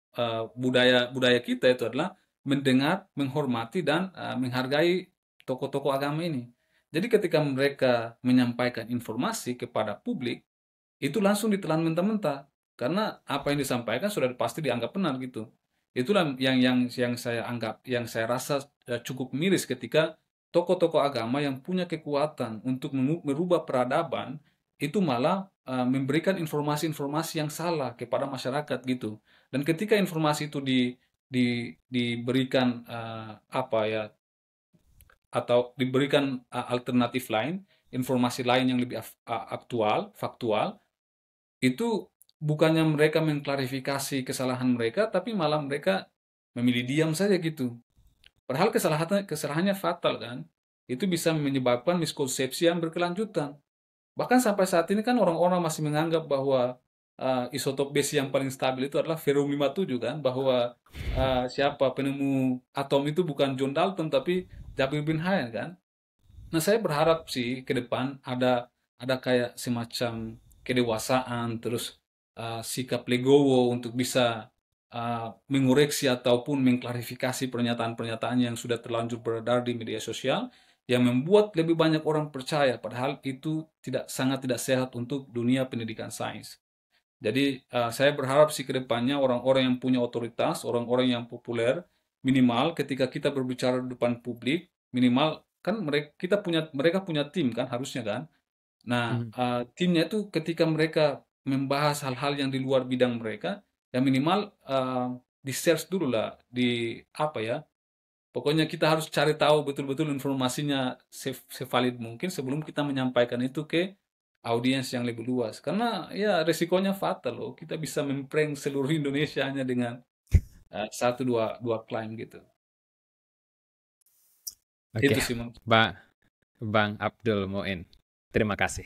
budaya budaya kita itu adalah mendengar, menghormati dan menghargai tokoh-tokoh agama ini. Jadi ketika mereka menyampaikan informasi kepada publik, itu langsung ditelan mentah-mentah karena apa yang disampaikan sudah pasti dianggap benar gitu. Itulah yang saya anggap, yang saya rasa cukup miris ketika tokoh-tokoh agama yang punya kekuatan untuk merubah peradaban itu malah memberikan informasi-informasi yang salah kepada masyarakat gitu. Dan ketika informasi itu diberikan apa ya, atau diberikan alternatif lain, informasi lain yang lebih aktual, faktual, itu bukannya mereka mengklarifikasi kesalahan mereka, tapi malah mereka memilih diam saja gitu. Padahal kesalahannya fatal kan. Itu bisa menyebabkan miskonsepsi yang berkelanjutan. Bahkan sampai saat ini kan orang-orang masih menganggap bahwa isotop besi yang paling stabil itu adalah Ferrum 57 kan, bahwa siapa penemu atom itu bukan John Dalton tapi Jabir bin Hayyan kan. Nah, saya berharap sih ke depan ada kayak semacam kedewasaan, terus sikap legowo untuk bisa mengoreksi ataupun mengklarifikasi pernyataan-pernyataan yang sudah terlanjur beredar di media sosial yang membuat lebih banyak orang percaya, padahal itu sangat tidak sehat untuk dunia pendidikan sains. Jadi saya berharap sih ke depannya orang-orang yang punya otoritas, orang-orang yang populer, minimal ketika kita berbicara di depan publik, minimal kan mereka punya tim kan harusnya kan. Nah, Mhm. timnya itu ketika mereka membahas hal-hal yang di luar bidang mereka, ya minimal di search dulu lah di apa ya. Pokoknya kita harus cari tahu betul-betul informasinya sevalid mungkin sebelum kita menyampaikan itu ke audiens yang lebih luas. Karena ya resikonya fatal loh. Kita bisa memprank seluruh Indonesia hanya dengan satu dua dua klaim gitu. Oke, Itu sih Mas. Bang Abdul Muin. Terima kasih.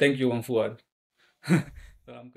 Thank you Bang Fuad. Salam